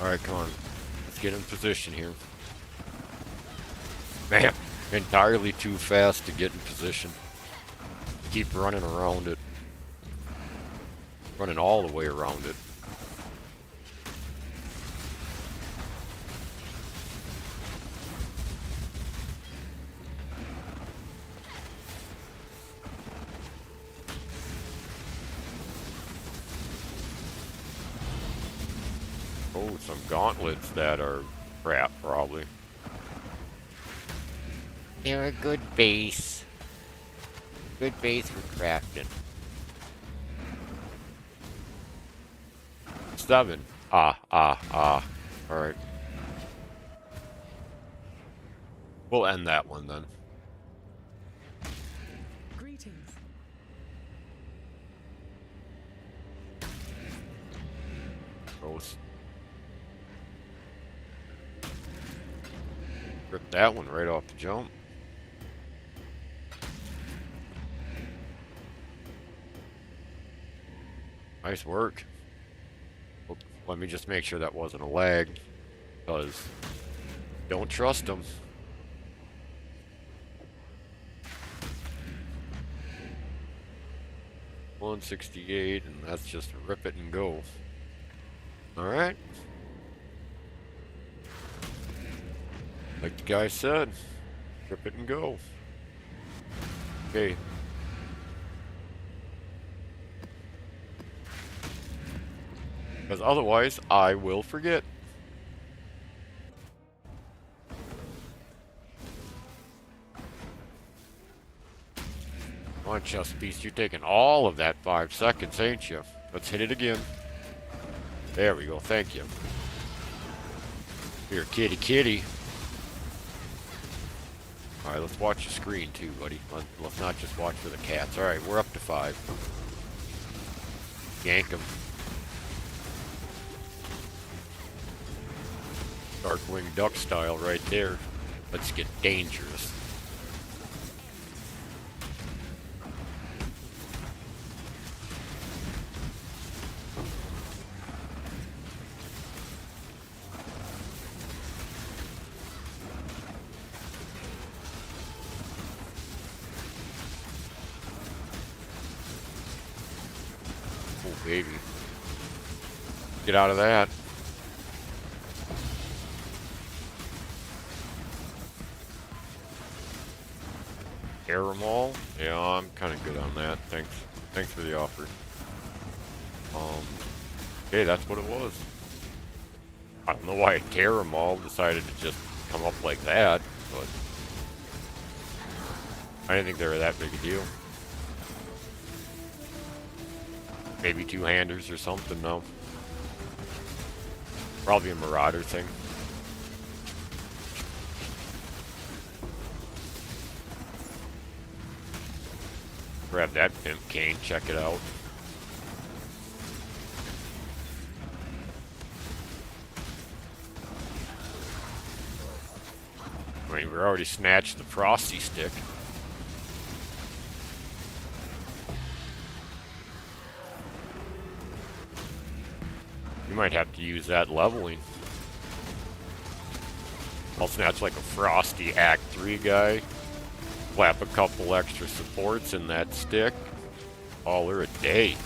Speaker 2: Alright, come on. Let's get in position here. Man, entirely too fast to get in position. Keep running around it. Running all the way around it. Oh, some gauntlets that are crap, probably. They're a good base. Good base for crafting. 7. Alright. We'll end that one then.
Speaker 4: Greetings.
Speaker 2: Gross. Rip that one right off the jump. Nice work. Oh, let me just make sure that wasn't a lag, because don't trust them. $168, and that's just rip it and go. Alright. Like the guy said, rip it and go. Okay. Because otherwise, I will forget. Come on, Chest Beast, you're taking all of that 5 seconds, ain't you? Let's hit it again. There we go, thank you. Here, kitty, kitty. Alright, let's watch the screen too, buddy. Let's not just watch for the cats. Alright, we're up to 5. Yank them. Darkwing Duck style right there. Let's get dangerous. Oh, baby. Get out of that. Air them all? Yeah, I'm kind of good on that. Thanks for the offer. Okay, that's what it was. I don't know why Tear 'em all decided to just come up like that, but I didn't think they were that big a deal. Maybe two-handers or something, no. Probably a Marauder thing. Grab that Pimp Cane, check it out. I mean, we already snatched the Frosty Stick. might have to use that leveling. I'll snatch like a Frosty Act 3 guy. Slap a couple extra supports in that stick. All her a day.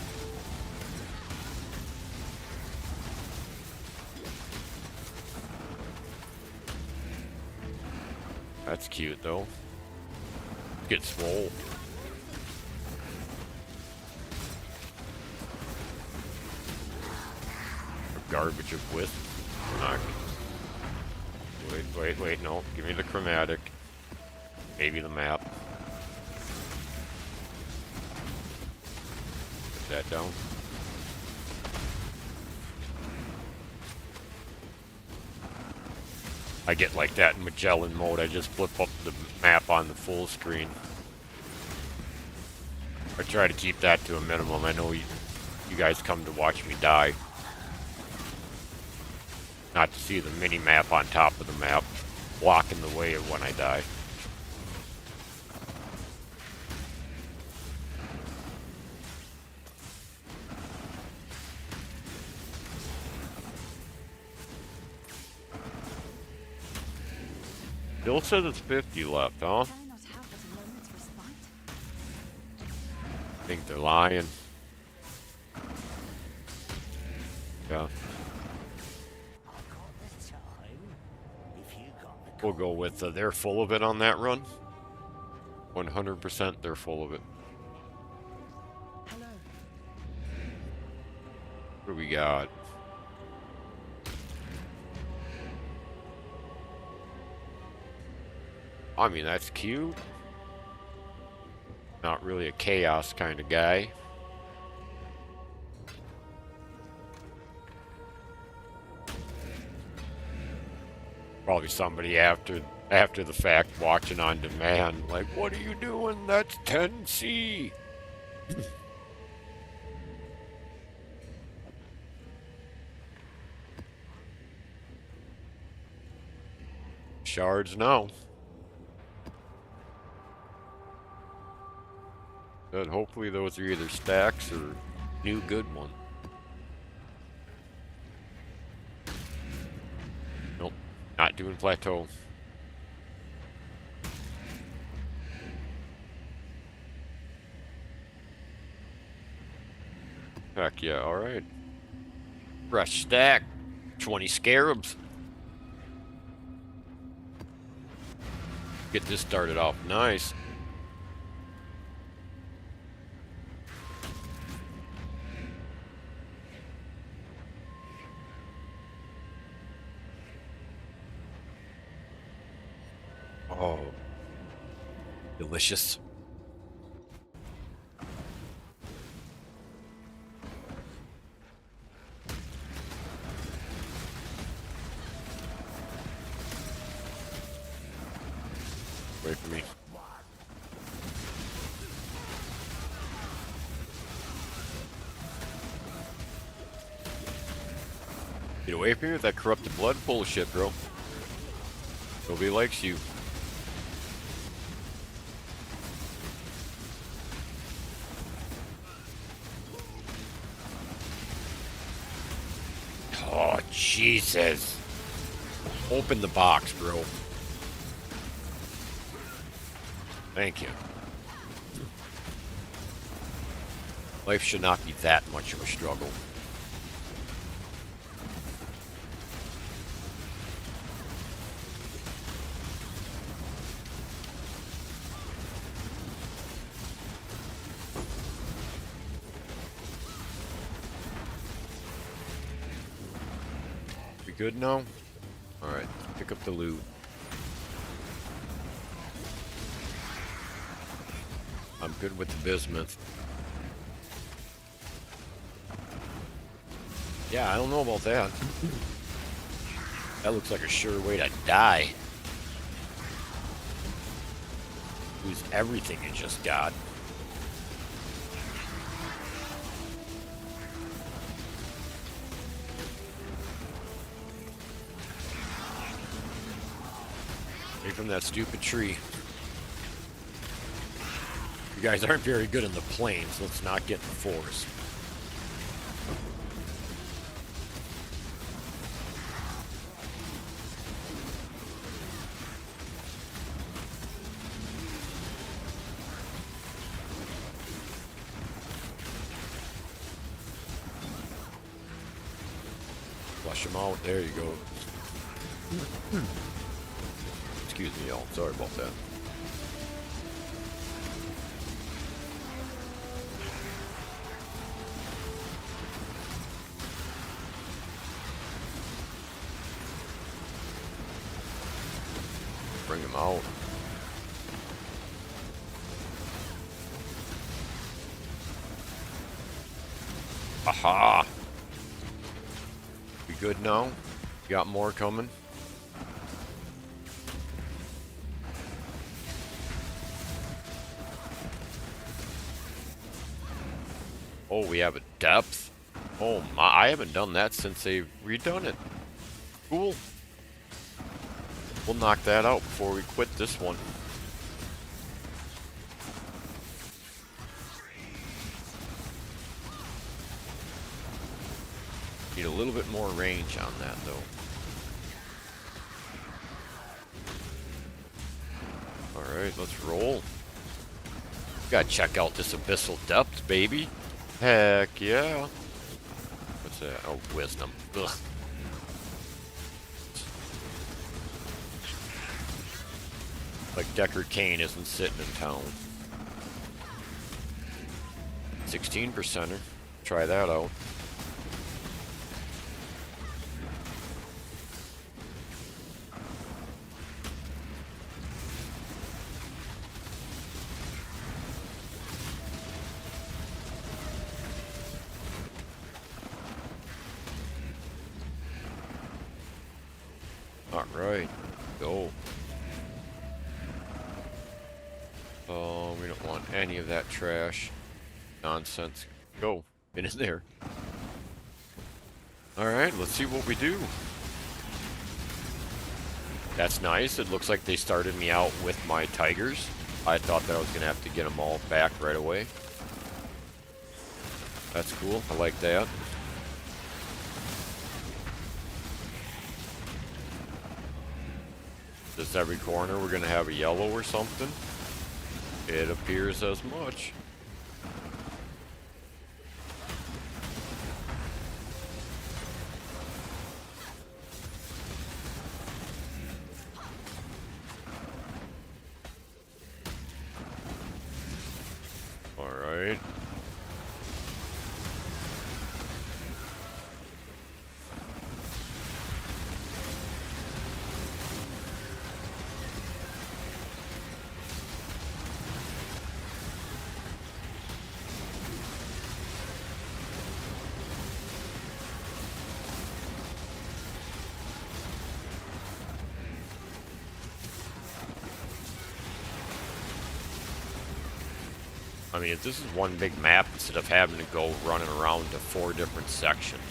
Speaker 2: That's cute though. Get swole. Garbage of width. Knock. Wait, no. Give me the chromatic. Maybe the map. Put that down. I get like that in Magellan mode. I just flip up the map on the full screen. I try to keep that to a minimum. I know you guys come to watch me die. Not to see the mini map on top of the map blocking the way of when I die. Bill says it's 50 left, huh? I think they're lying. Yeah. We'll go with they're full of it on that run. 100% they're full of it.
Speaker 4: Hello.
Speaker 2: What do we got? I mean, that's cute. Not really a chaos kind of guy. Probably somebody after the fact watching on demand, like, what are you doing? That's 10C. Shards now. But hopefully those are either stacks or new good one. Nope, not doing plateau. Heck yeah, alright. Fresh stack. 20 scarabs. Get this started off nice. Oh, delicious. Wait for me. Get away from me with that corrupted blood bullshit, bro. Nobody likes you. Oh, Jesus. Open the box, bro. Thank you. Life should not be that much of a struggle. We good now? Alright, pick up the loot. I'm good with the bismuth. Yeah, I don't know about that. That looks like a sure way to die. Lose everything you just got. Away from that stupid tree. You guys aren't very good in the plains. Let's not get in the forest. him out. There you go. Excuse me, y'all. Sorry about that. Bring him out. Aha! We good now? Got more coming? Oh, we have a depth? Oh my, I haven't done that since they've redone it. Cool. We'll knock that out before we quit this one. Need a little bit more range on that, though. Alright, let's roll. Gotta check out this abyssal depth, baby. Heck yeah. What's that? Oh, wisdom. Ugh. Like Deckard Cain isn't sitting in town. 16%er. Try that out. Alright, go. Oh, we don't want any of that trash. Nonsense. Go. Get in there. Alright, let's see what we do. That's nice. It looks like they started me out with my tigers. I thought that I was going to have to get them all back right away. That's cool. I like that. This every corner we're going to have a yellow or something? It appears as much. All right. I mean, if this is one big map instead of having to go running around to 4 different sections,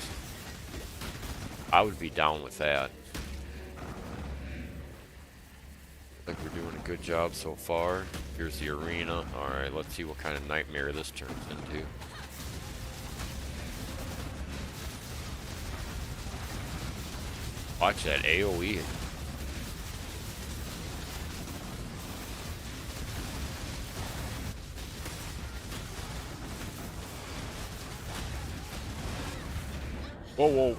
Speaker 2: I would be down with that. I think we're doing a good job so far. Here's the arena. Alright, let's see what kind of nightmare this turns into. Watch that AoE. Whoa, whoa.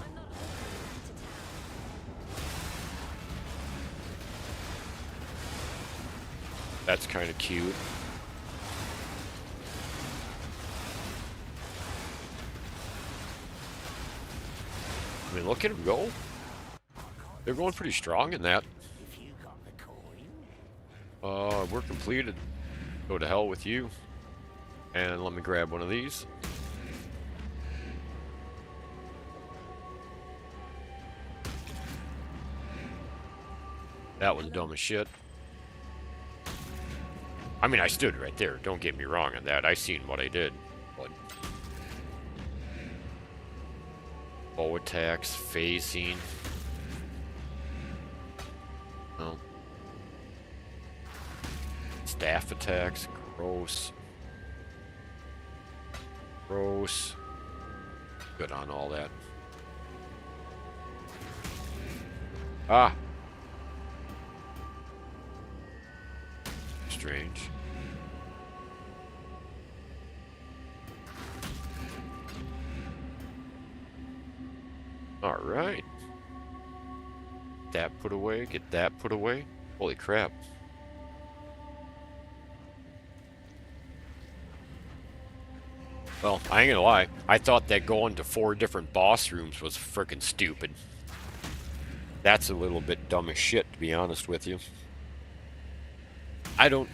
Speaker 2: That's kind of cute. I mean, look at them go. They're going pretty strong in that.
Speaker 3: If you got the coin.
Speaker 2: We're completed. Go to hell with you. And let me grab one of these. That was dumb as shit. I mean, I stood right there. Don't get me wrong on that. I seen what I did. But bow attacks, facing. No. Staff attacks. Gross. Gross. Good on all that. Ah. Strange. All right. that put away, get that put away. Holy crap. Well, I ain't gonna lie. I thought that going to 4 different boss rooms was freaking stupid. That's a little bit dumb as shit, to be honest with you. I don't...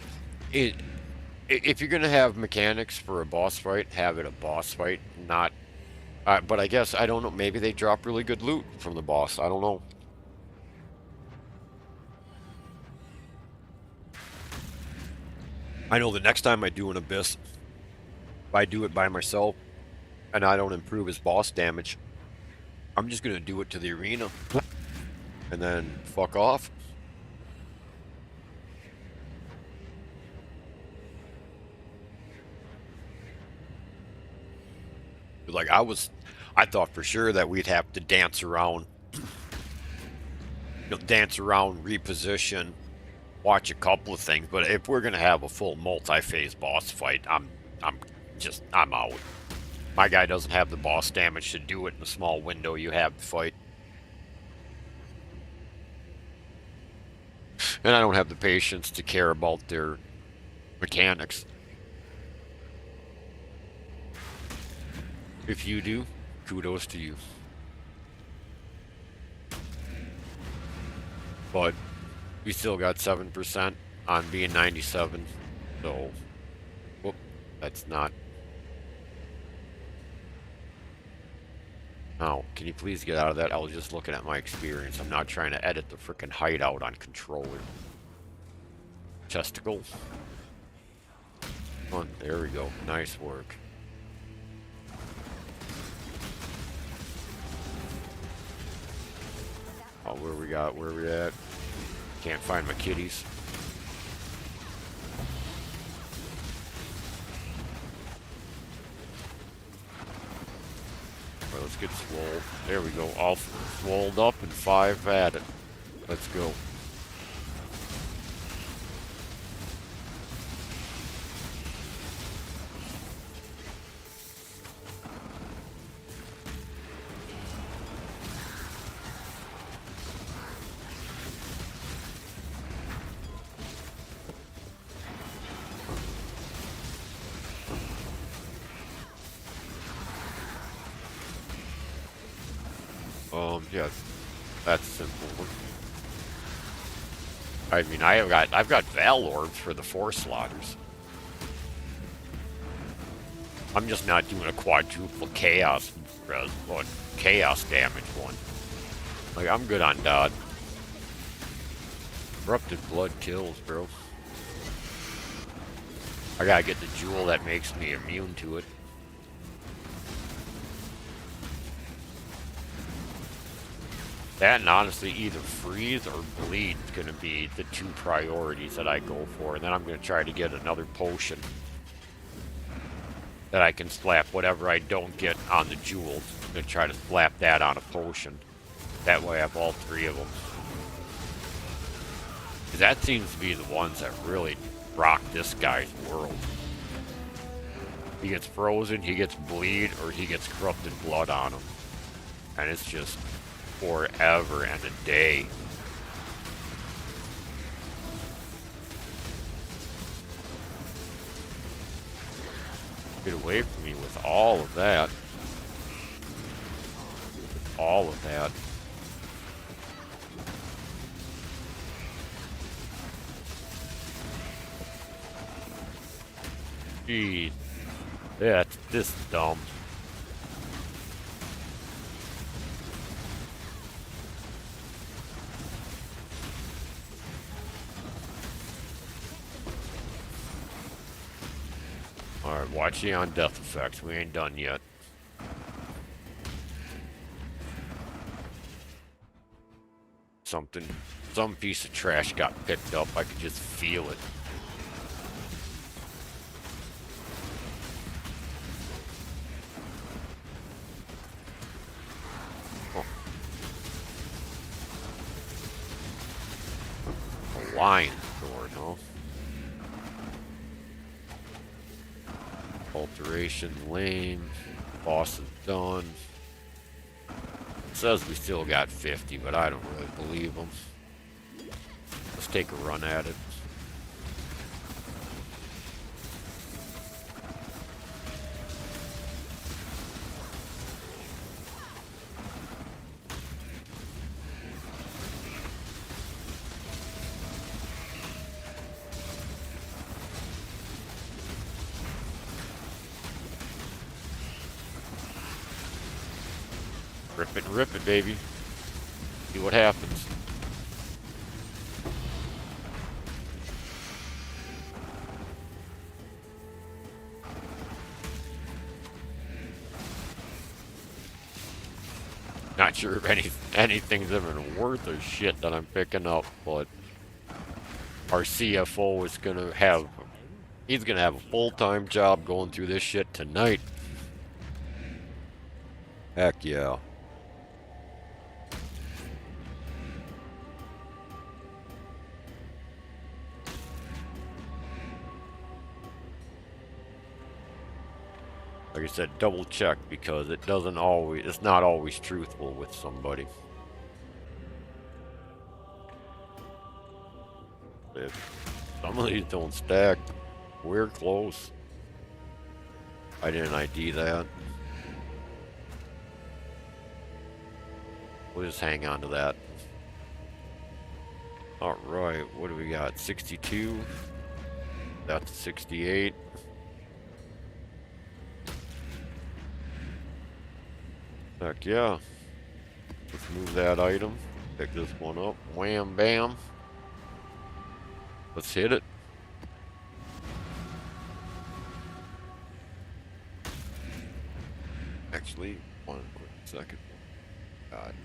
Speaker 2: if you're gonna have mechanics for a boss fight, have it a boss fight, not... but I guess, I don't know, maybe they drop really good loot from the boss. I don't know. I know the next time I do an Abyss, if I do it by myself, and I don't improve his boss damage, I'm just gonna do it to the arena. And then fuck off. Like, I thought for sure that we'd have to dance around, reposition, watch a couple of things. But if we're gonna have a full multi-phase boss fight, I'm out. My guy doesn't have the boss damage to do it in the small window you have to fight. And I don't have the patience to care about their mechanics. If you do, kudos to you. But we still got 7% on being 97. So, whoop, that's not. Now, can you please get out of that? I was just looking at my experience. I'm not trying to edit the frickin' hideout on controller. Chesticle. Come on, there we go. Nice work. Oh, where we at? Can't find my kitties. All right, let's get swole. There we go. All swolled up and 5 at it. Let's go. Yeah, that's simple. I mean, I've got Val Orbs for the 4 slaughters. I'm just not doing a quadruple chaos damage one. Like, I'm good on dot. Corrupted blood kills, bro. I gotta get the jewel that makes me immune to it. That and honestly, either freeze or bleed is going to be the 2 priorities that I go for. And then I'm going to try to get another potion that I can slap whatever I don't get on the jewels. I'm going to try to slap that on a potion. That way I have all 3 of them. 'Cause that seems to be the ones that really rock this guy's world. He gets frozen, he gets bleed, or he gets corrupted blood on him. And it's just forever and a day. Get away from me with all of that. All of that. Jeez. That's this dumb. Alright, watch the on death effects. We ain't done yet. Some piece of trash got picked up. I could just feel it. Oh. A lion sword, huh? Alteration lane. Boss is done. says we still got 50, but I don't really believe them. Let's take a run at it. Rip it, baby. See what happens. Not sure if anything's even worth a shit that I'm picking up, but our CFO is gonna have, he's gonna have a full-time job going through this shit tonight. Heck yeah. Like I said, double check, because it's not always truthful with somebody. If some of these don't stack, we're close. I didn't ID that. We'll just hang on to that. Alright, what do we got? 62. That's 68. Heck yeah. Let's move that item. Pick this one up. Wham bam. Let's hit it. Actually, one quick second.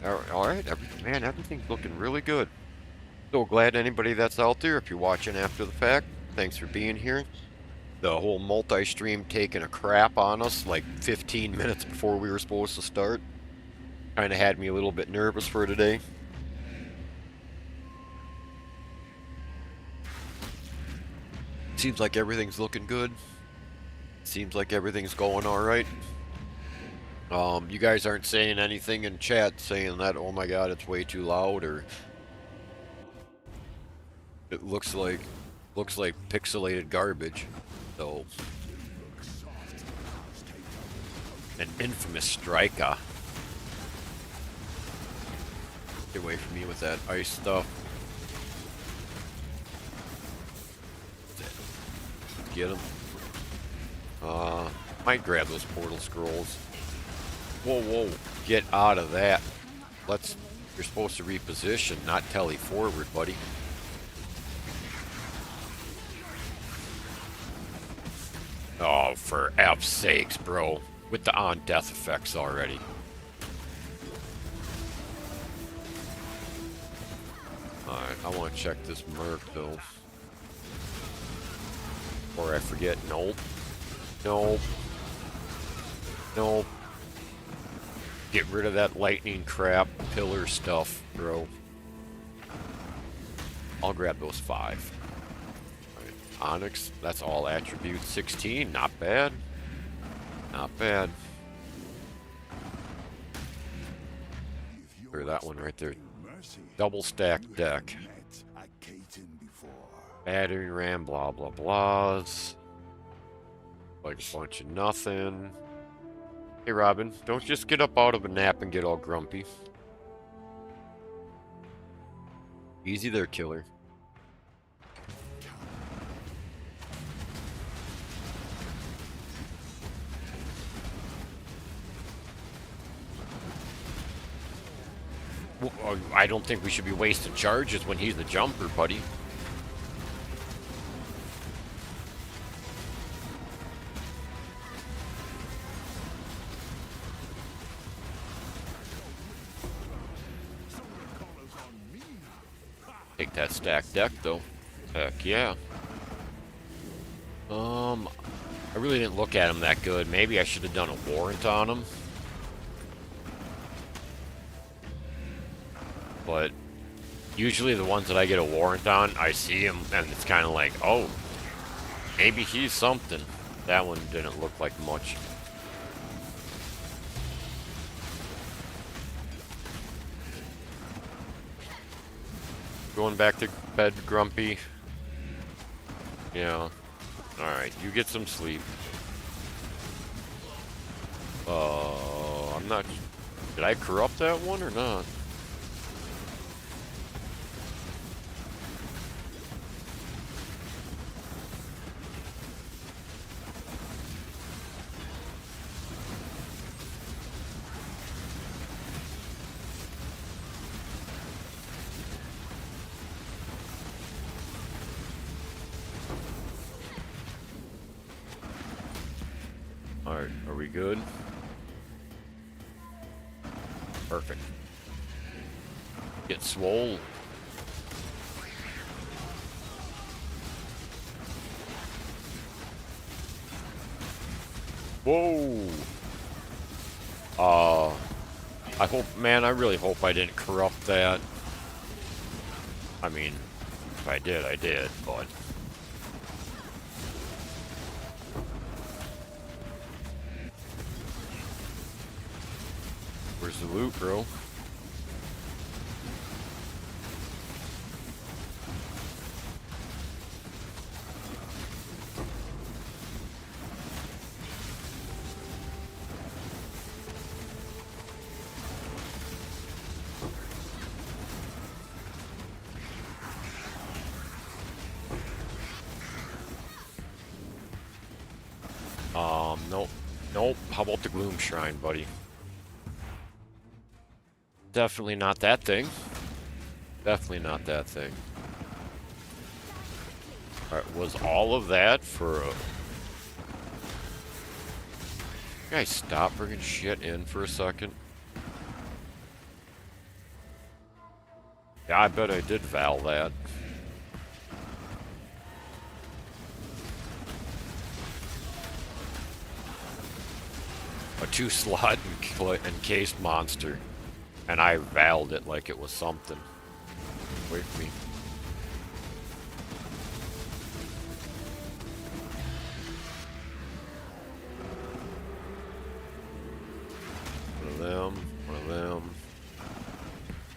Speaker 2: Alright, everything's looking really good. So glad anybody that's out there, if you're watching after the fact, thanks for being here. The whole multi-stream taking a crap on us like 15 minutes before we were supposed to start kind of had me a little bit nervous for today. Seems like everything's looking good. Seems like everything's going alright. You guys aren't saying anything in chat saying that, oh my god, it's way too loud, or it looks like pixelated garbage. So, an infamous striker. Get away from me with that ice stuff. Get him. Might grab those portal scrolls. Whoa, whoa! Get out of that. You're supposed to reposition, not tele forward, buddy. Oh, for F's sakes, bro. With the on-death effects already. Alright, I want to check this Merc, though. Before I forget. Nope. Nope. Nope. Get rid of that lightning crap, pillar stuff, bro. I'll grab those 5. Onyx, that's all attributes. 16, not bad. Not bad. Clear that one right there. Double stack deck. Battery RAM, blah blah blahs. Like a bunch of nothing. Hey Robin, don't just get up out of a nap and get all grumpy. Easy there, killer. I don't think we should be wasting charges when he's the jumper, buddy. Take that stack deck, though. Heck yeah. I really didn't look at him that good. Maybe I should have done a warrant on him. But usually the ones that I get a warrant on, I see him and it's kind of like, oh, maybe he's something. That one didn't look like much. Going back to bed, Grumpy. Yeah. Alright, you get some sleep. I'm not... Did I corrupt that one or not? Alright, are we good? Perfect. Get swole. Whoa! I hope, man, I really hope I didn't corrupt that. I mean, if I did, I did, but... Where's the loot, bro? Nope. Nope. How about the Gloom Shrine, buddy? Definitely not that thing. Definitely not that thing. Alright, was all of that for a... Guys, stop bringing shit in for a second. Yeah, I bet I did Val that. A 2-slot encased monster. And I Val'd it like it was something. Wait for me. One of them, one of them.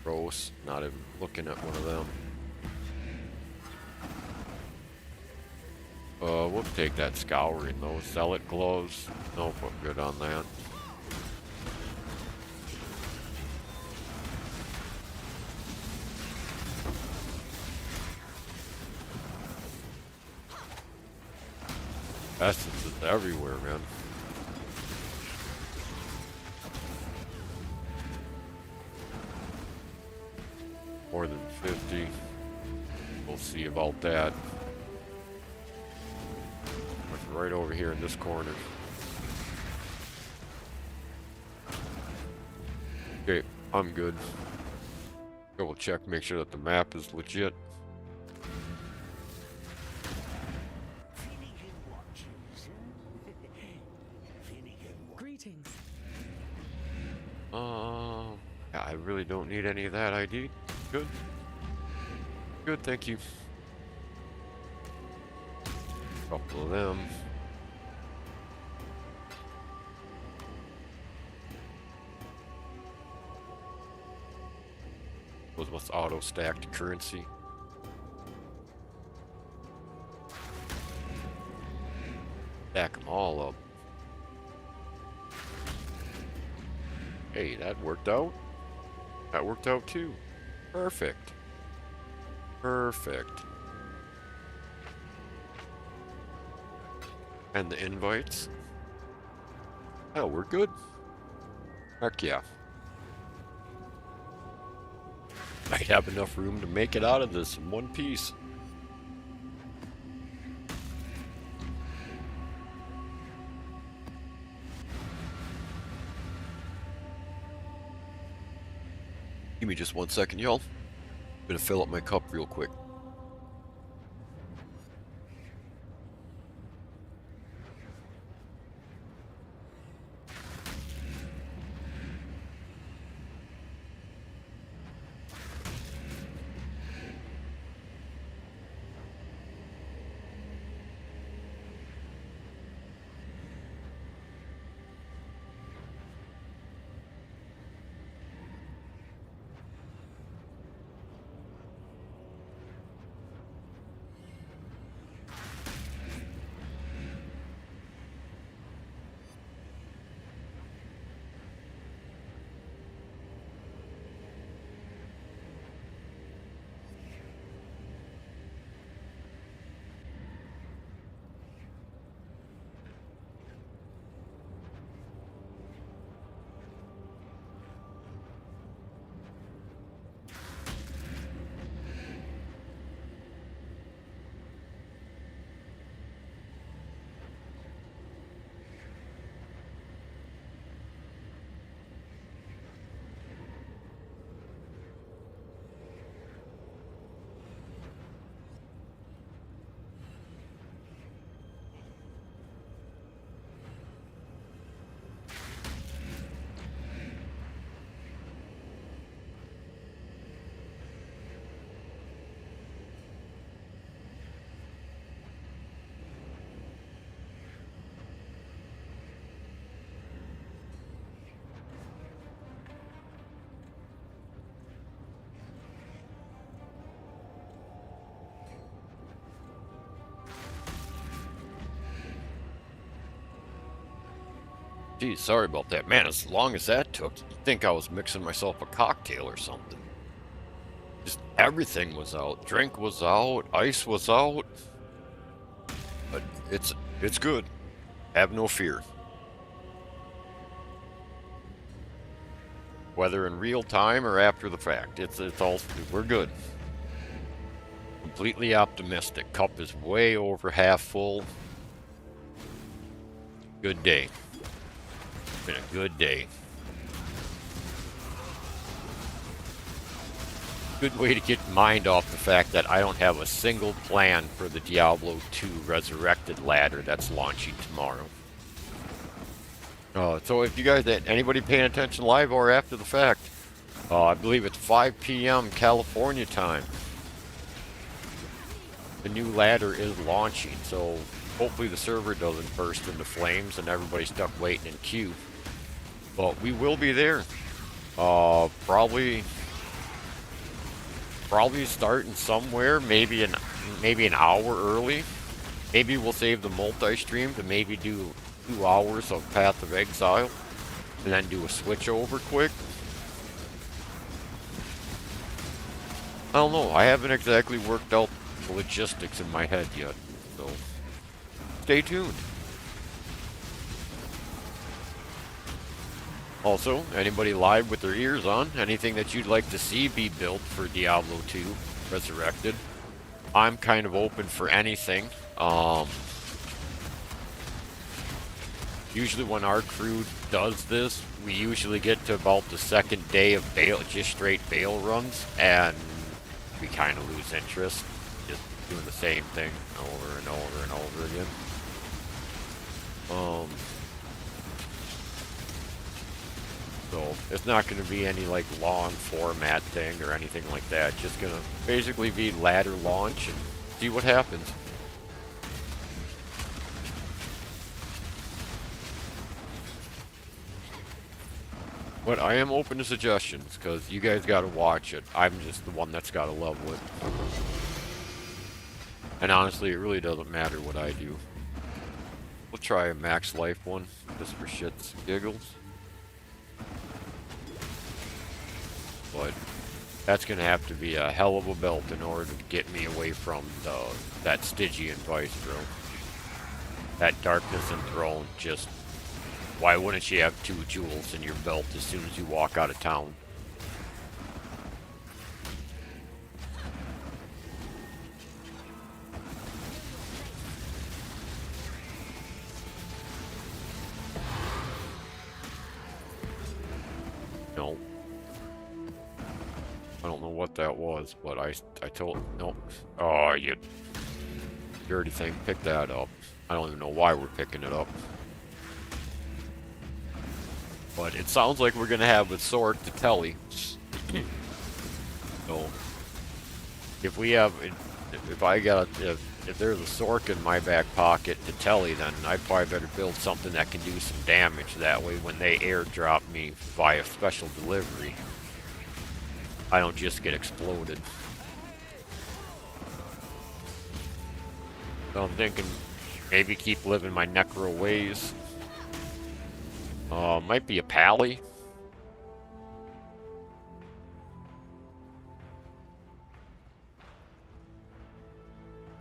Speaker 2: Gross, not even looking at one of them. We'll take that scouring though. Zealot gloves. Nope, I'm good on that. Essence is everywhere, man. More than 50. We'll see about that. Right over here in this corner. Okay, I'm good. Double check, make sure that the map is legit.
Speaker 4: Greetings.
Speaker 2: Yeah, I really don't need any of that ID. Good. Good, thank you. Couple of them. What's auto stacked currency? Stack them all up. Hey, that worked out. That worked out too. Perfect. Perfect. And the invites. Oh, we're good. Heck yeah. Might have enough room to make it out of this in one piece. Give me just 1 second, y'all. Gonna fill up my cup real quick. Geez, sorry about that. Man, as long as that took, you'd think I was mixing myself a cocktail or something. Just everything was out. Drink was out. Ice was out. But it's good. Have no fear. Whether in real time or after the fact, it's all, we're good. Completely optimistic. Cup is way over half full. Good day. Been a good day. Good way to get mind off the fact that I don't have a single plan for the Diablo 2 Resurrected ladder that's launching tomorrow. So if you guys, anybody paying attention live or after the fact, I believe it's 5 p.m. California time. The new ladder is launching, so hopefully the server doesn't burst into flames and everybody's stuck waiting in queue. But we will be there. Probably starting somewhere, maybe an hour early. Maybe we'll save the multi-stream to maybe do 2 hours of Path of Exile and then do a switch over quick. I don't know. I haven't exactly worked out the logistics in my head yet, so stay tuned. Also, anybody live with their ears on, anything that you'd like to see be built for Diablo 2 Resurrected, I'm kind of open for anything. Usually when our crew does this, we usually get to about the second day of bail, just straight bail runs, and we kind of lose interest, just doing the same thing over and over and over again. So it's not going to be any like long format thing or anything like that. Just going to basically be ladder launch and see what happens. But I am open to suggestions because you guys got to watch it. I'm just the one that's got to level it. And honestly, it really doesn't matter what I do. We'll try a max life one just for shits and giggles. But that's going to have to be a hell of a belt in order to get me away from that Stygian Vice Throne. That Darkness Enthroned, just... Why wouldn't you have 2 jewels in your belt as soon as you walk out of town? No. I don't know what that was, but I told... Nope. Oh, you dirty thing. Pick that up. I don't even know why we're picking it up. But it sounds like we're gonna have a sword to Telly. So if we have, if there's a Sork in my back pocket to Telly, then I probably better build something that can do some damage. That way, when they airdrop me via special delivery, I don't just get exploded. So I'm thinking maybe keep living my necro ways. Might be a pally.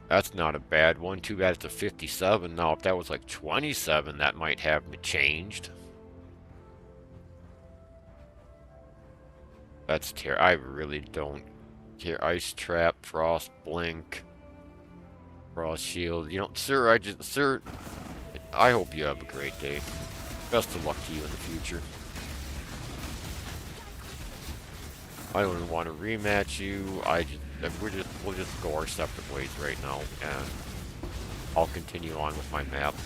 Speaker 2: That's not a bad one. Too bad it's a 57. Now, if that was like 27, that might have changed. That's terrible. I really don't care. Ice Trap, Frost Blink, Frost Shield. You know, sir, sir, I hope you have a great day. Best of luck to you in the future. I don't even want to rematch you. We'll just go our separate ways right now, and I'll continue on with my map.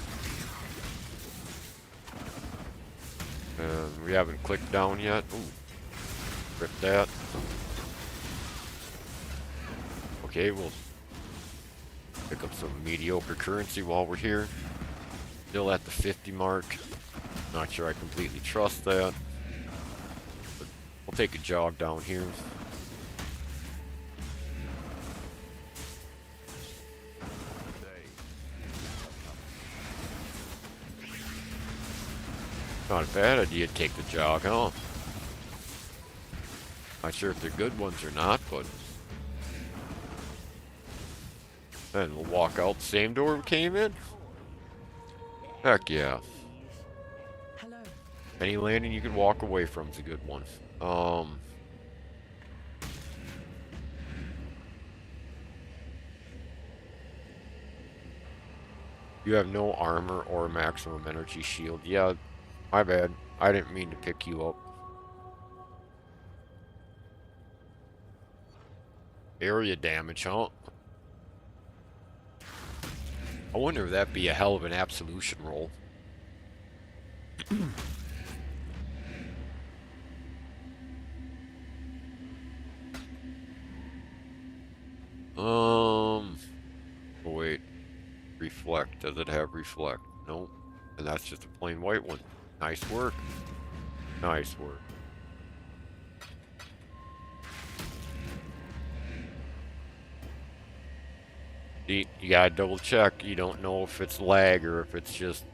Speaker 2: And we haven't clicked down yet. Ooh, rip that. Okay, we'll pick up some mediocre currency while we're here. Still at the 50 mark. Not sure I completely trust that. But we'll take a jog down here. Not a bad idea to take the jog, huh? Not sure if they're good ones or not, but... Then we'll walk out the same door we came in. Heck yeah.
Speaker 4: Hello.
Speaker 2: Any landing you can walk away from is a good one. You have no armor or maximum energy shield. Yeah, my bad. I didn't mean to pick you up. Area damage, huh? I wonder if that'd be a hell of an absolution roll. Oh wait. Reflect. Does it have reflect? Nope. And that's just a plain white one. Nice work. Nice work. You gotta double check. You don't know if it's lag or if it's just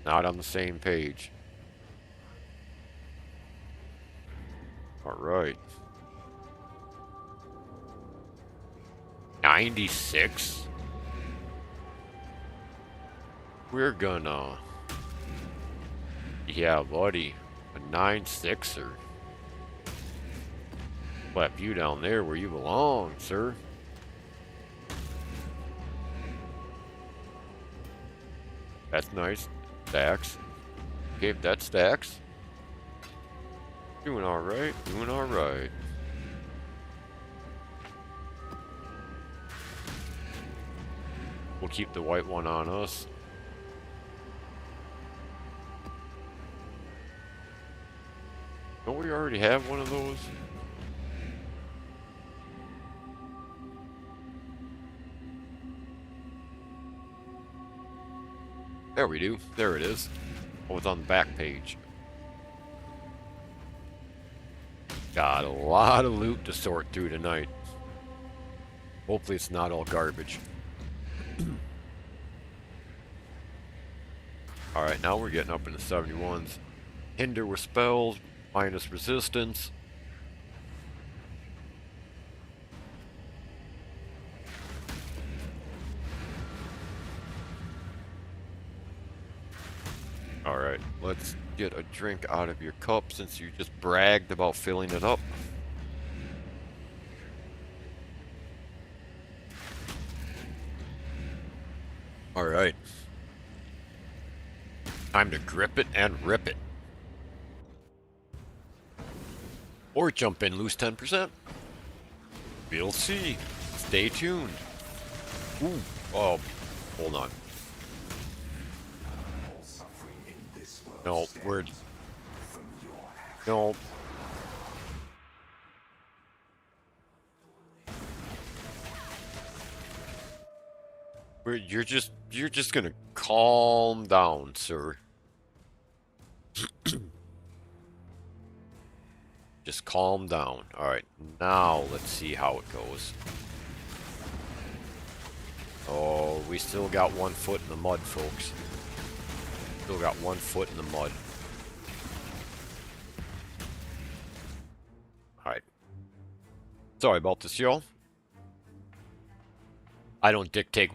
Speaker 2: not on the same page. Alright. 96? We're gonna... Yeah, buddy. A 9-6er. Slap you down there where you belong, sir. That's nice. Stacks. Okay, that stacks. Doing alright. Doing alright. We'll keep the white one on us. Don't we already have one of those? There we do. There it is. Oh, it's on the back page. Got a lot of loot to sort through tonight. Hopefully it's not all garbage. Alright, now we're getting up into 71s. Hinder with spells, minus resistance. Alright, let's get a drink out of your cup since you just bragged about filling it up. Alright. Time to grip it and rip it. Or jump in, lose 10%. We'll see. Stay tuned. Ooh. Oh, hold on. No, we're... No. You're just gonna calm down, sir. Just calm down. Alright, now let's see how it goes. Oh, we still got 1 foot in the mud, folks. Still got 1 foot in the mud. Alright. Sorry about this, y'all. I don't dictate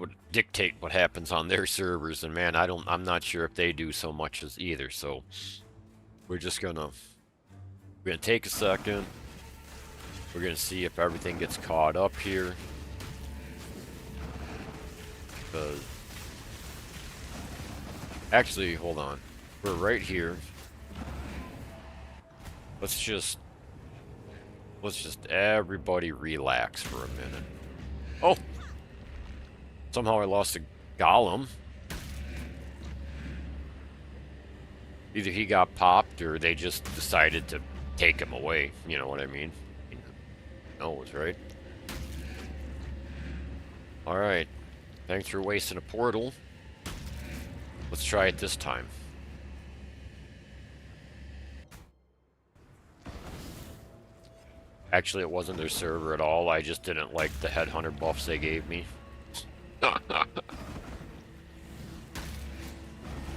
Speaker 2: what happens on their servers, and man, I'm not sure if they do so much as either, so we're gonna take a second. We're gonna see if everything gets caught up here. Actually, hold on. We're right here. Let's just everybody relax for a minute. Oh! Somehow I lost a golem. Either he got popped or they just decided to take him away. You know what I mean? Who knows, right? Alright. Thanks for wasting a portal. Let's try it this time. Actually, it wasn't their server at all. I just didn't like the headhunter buffs they gave me.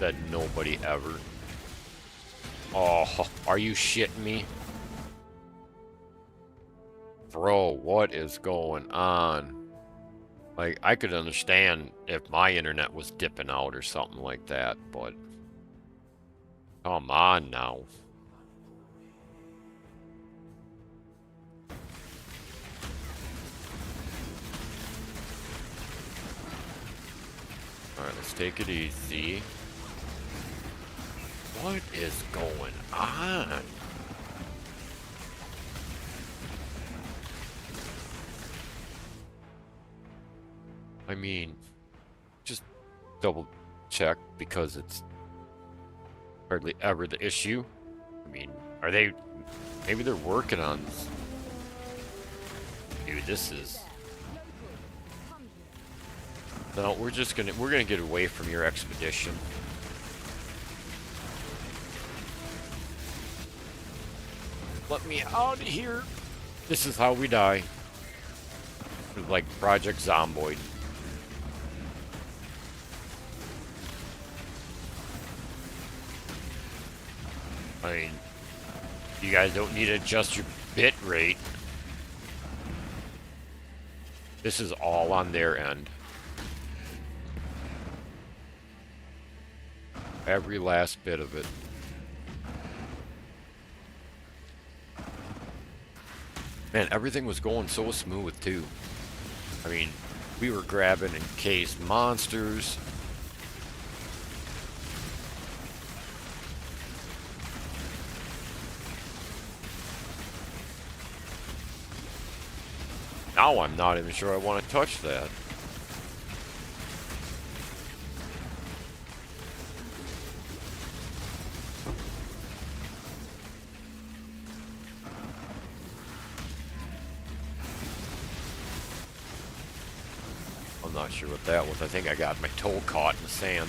Speaker 2: Said nobody ever. Oh, are you shitting me? Bro, what is going on? Like, I could understand if my internet was dipping out or something like that, but... Come on now. Alright, let's take it easy. What is going on? I mean, just double check because it's hardly ever the issue. I mean, are they... Maybe they're working on this. Dude, this is... No, we're gonna get away from your expedition. Let me out of here. This is how we die. Like Project Zomboid. I mean, you guys don't need to adjust your bit rate. This is all on their end. Every last bit of it. Man, everything was going so smooth too. I mean, we were grabbing encased monsters. Now I'm not even sure I want to touch that. I'm not sure what that was. I think I got my toe caught in the sand.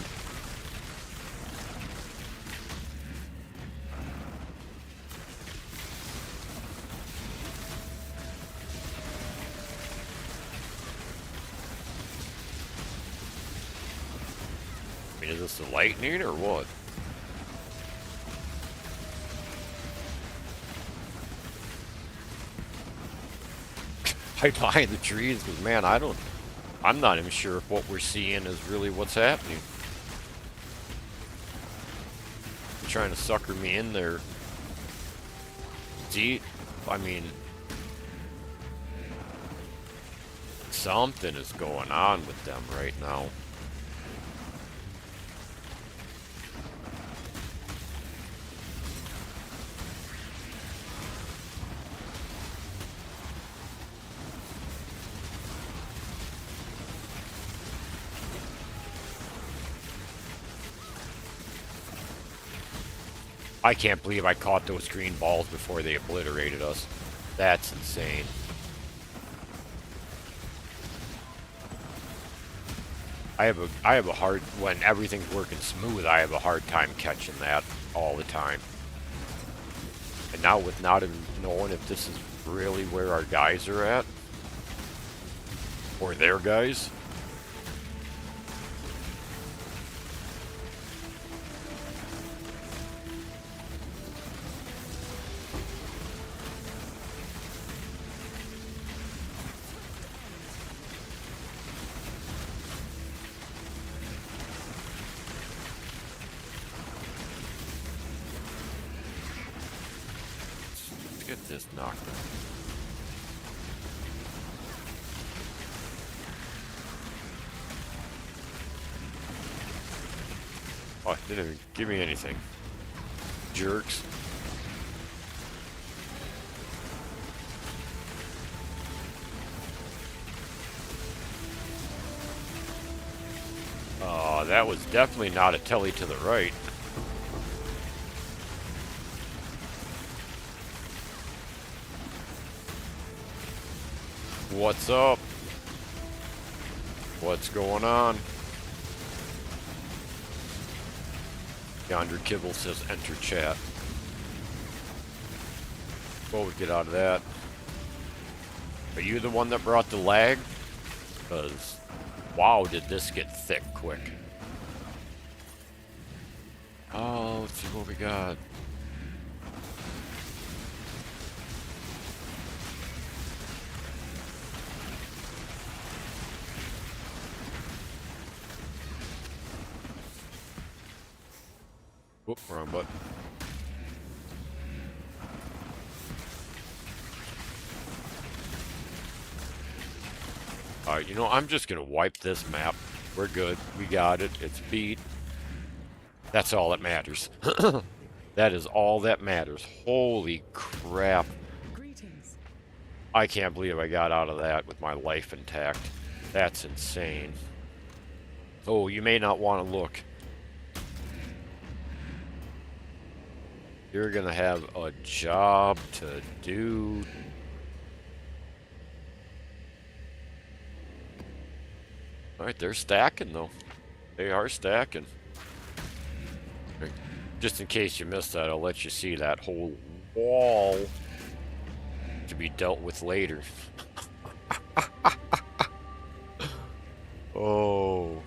Speaker 2: I mean, is this the lightning or what? Hide behind the trees, because man, I'm not even sure if what we're seeing is really what's happening. They're trying to sucker me in there. See, I mean, something is going on with them right now. I can't believe I caught those green balls before they obliterated us. That's insane. I have a hard, when everything's working smooth, I have a hard time catching that all the time. And now with not even knowing if this is really where our guys are at, or their guys. Get this knocked out. Oh, didn't even give me anything. Jerks. Oh, that was definitely not a telly to the right. What's up? What's going on? Yonder Kibble says enter chat. Before we get out of that, are you the one that brought the lag? Because, wow, did this get thick quick. Oh, let's see what we got. Whoop, wrong button. Alright, you know, I'm just gonna wipe this map. We're good. We got it. It's beat. That's all that matters. That is all that matters. Holy crap.
Speaker 4: Greetings.
Speaker 2: I can't believe I got out of that with my life intact. That's insane. Oh, you may not want to look. You're gonna have a job to do. Alright, they're stacking though. They are stacking. Just in case you missed that, I'll let you see that whole wall to be dealt with later. Oh.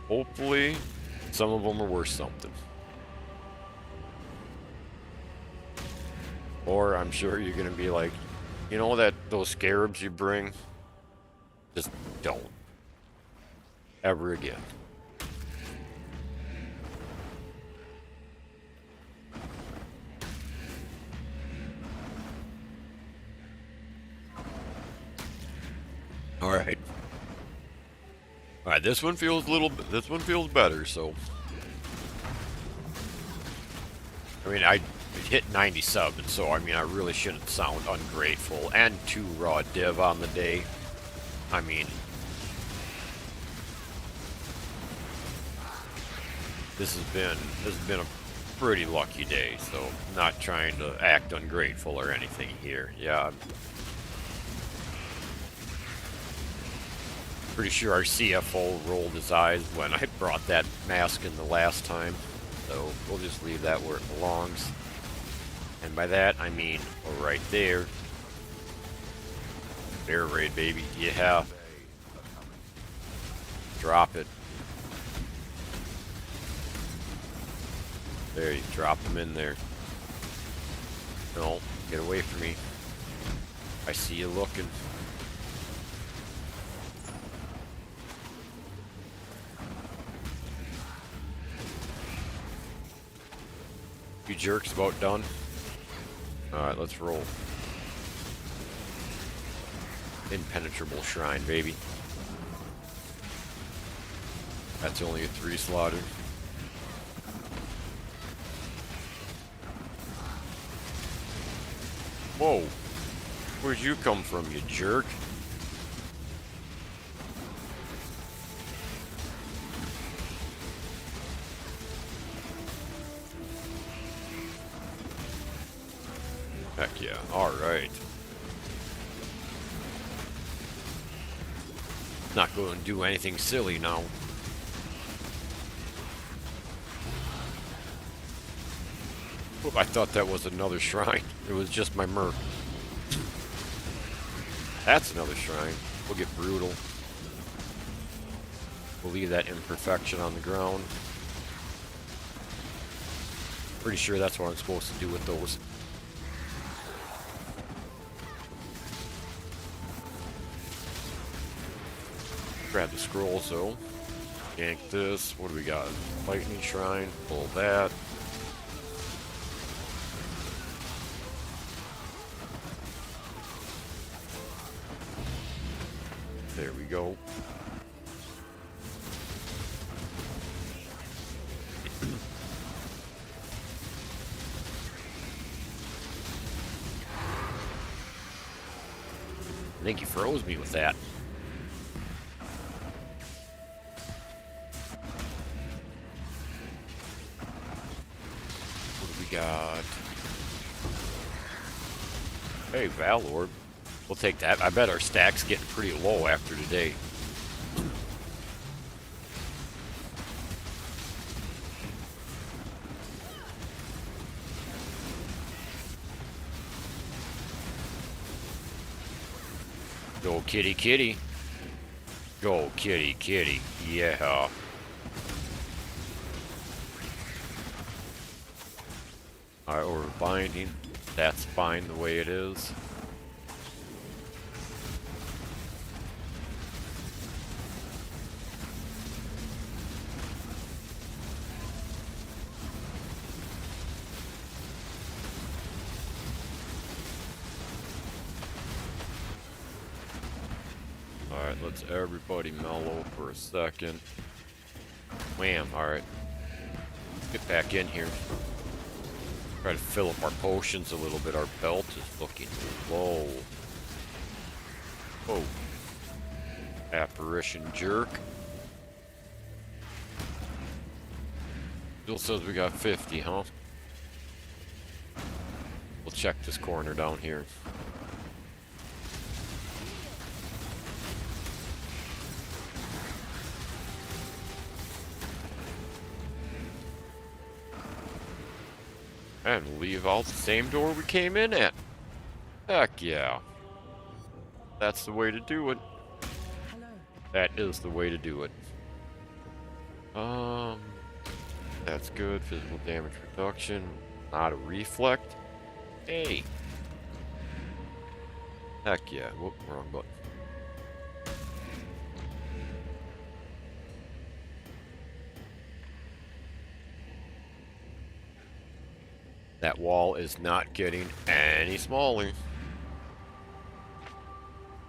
Speaker 2: Hopefully, some of them are worth something. Or I'm sure you're gonna be like, you know that those scarabs you bring? Just don't. Ever again. Alright. Alright, this one feels this one feels better, so. I mean, I hit 97, so I mean, I really shouldn't sound ungrateful. And 2 raw div on the day. I mean, this has been a pretty lucky day, so I'm not trying to act ungrateful or anything here. Yeah, I'm pretty sure our CFO rolled his eyes when I brought that mask in the last time, so we'll just leave that where it belongs. And by that, I mean right there. Bear raid, baby. Yeah. Drop it. There, you drop them in there. No, get away from me. I see you looking. You jerks about done? Alright, let's roll. Impenetrable shrine, baby. That's only a 3 slaughter. Whoa. Where'd you come from, you jerk? Heck yeah. Alright. Not going to do anything silly now. Oop, I thought that was another shrine. It was just my merc. That's another shrine. We'll get brutal. We'll leave that imperfection on the ground. Pretty sure that's what I'm supposed to do with those. Grab the scrolls though. Yank this. What do we got? Lightning shrine. Pull that. There we go. I think he froze me with that. What do we got? Hey, Valor. We'll take that. I bet our stack's getting pretty low after today. Go kitty kitty. Go kitty kitty. Yeah. Alright, or binding. That's fine the way it is. Alright, let's everybody mellow for a second. Wham, alright. Get back in here. Try to fill up our potions a little bit. Our belt is looking low. Whoa. Apparition jerk. Still says we got 50, huh? We'll check this corner down here. And leave out the same door we came in at. Heck yeah. That's the way to do it.
Speaker 4: Hello.
Speaker 2: That is the way to do it. That's good. Physical damage reduction. Not a reflect. Hey. Heck yeah. Whoop, wrong button. That wall is not getting any smaller.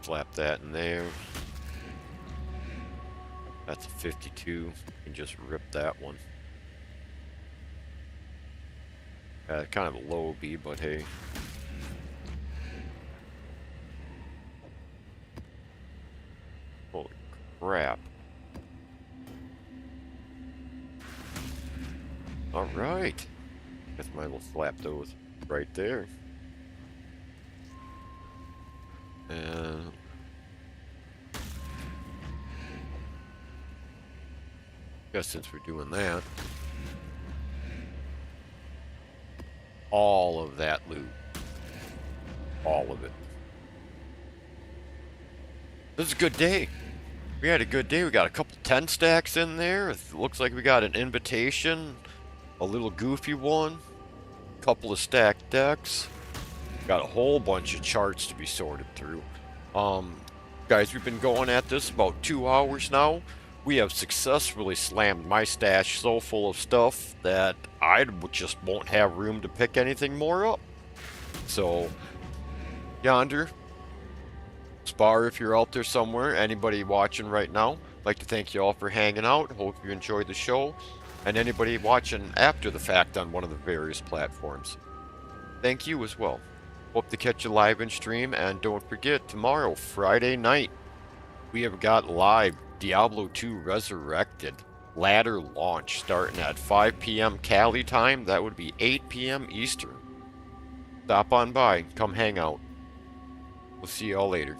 Speaker 2: Slap that in there. That's a 52. You can just rip that one. Kind of a low B, but hey. Holy crap. Alright. Guess might as well slap those right there. And guess since we're doing that, all of that loot, all of it. This is a good day. We had a good day. We got a couple 10 stacks in there. It looks like we got an invitation, a little goofy one, a couple of stacked decks. Got a whole bunch of charts to be sorted through. Guys, we've been going at this about 2 hours now. We have successfully slammed my stash so full of stuff that I just won't have room to pick anything more up. So, Yonder, Spar, if you're out there somewhere, anybody watching right now, I'd like to thank you all for hanging out. Hope you enjoyed the show. And anybody watching after the fact on one of the various platforms, thank you as well. Hope to catch you live in stream, and don't forget, tomorrow, Friday night, we have got live Diablo 2 Resurrected ladder launch starting at 5 p.m. Cali time. That would be 8 p.m. Eastern. Stop on by, come hang out. We'll see y'all later.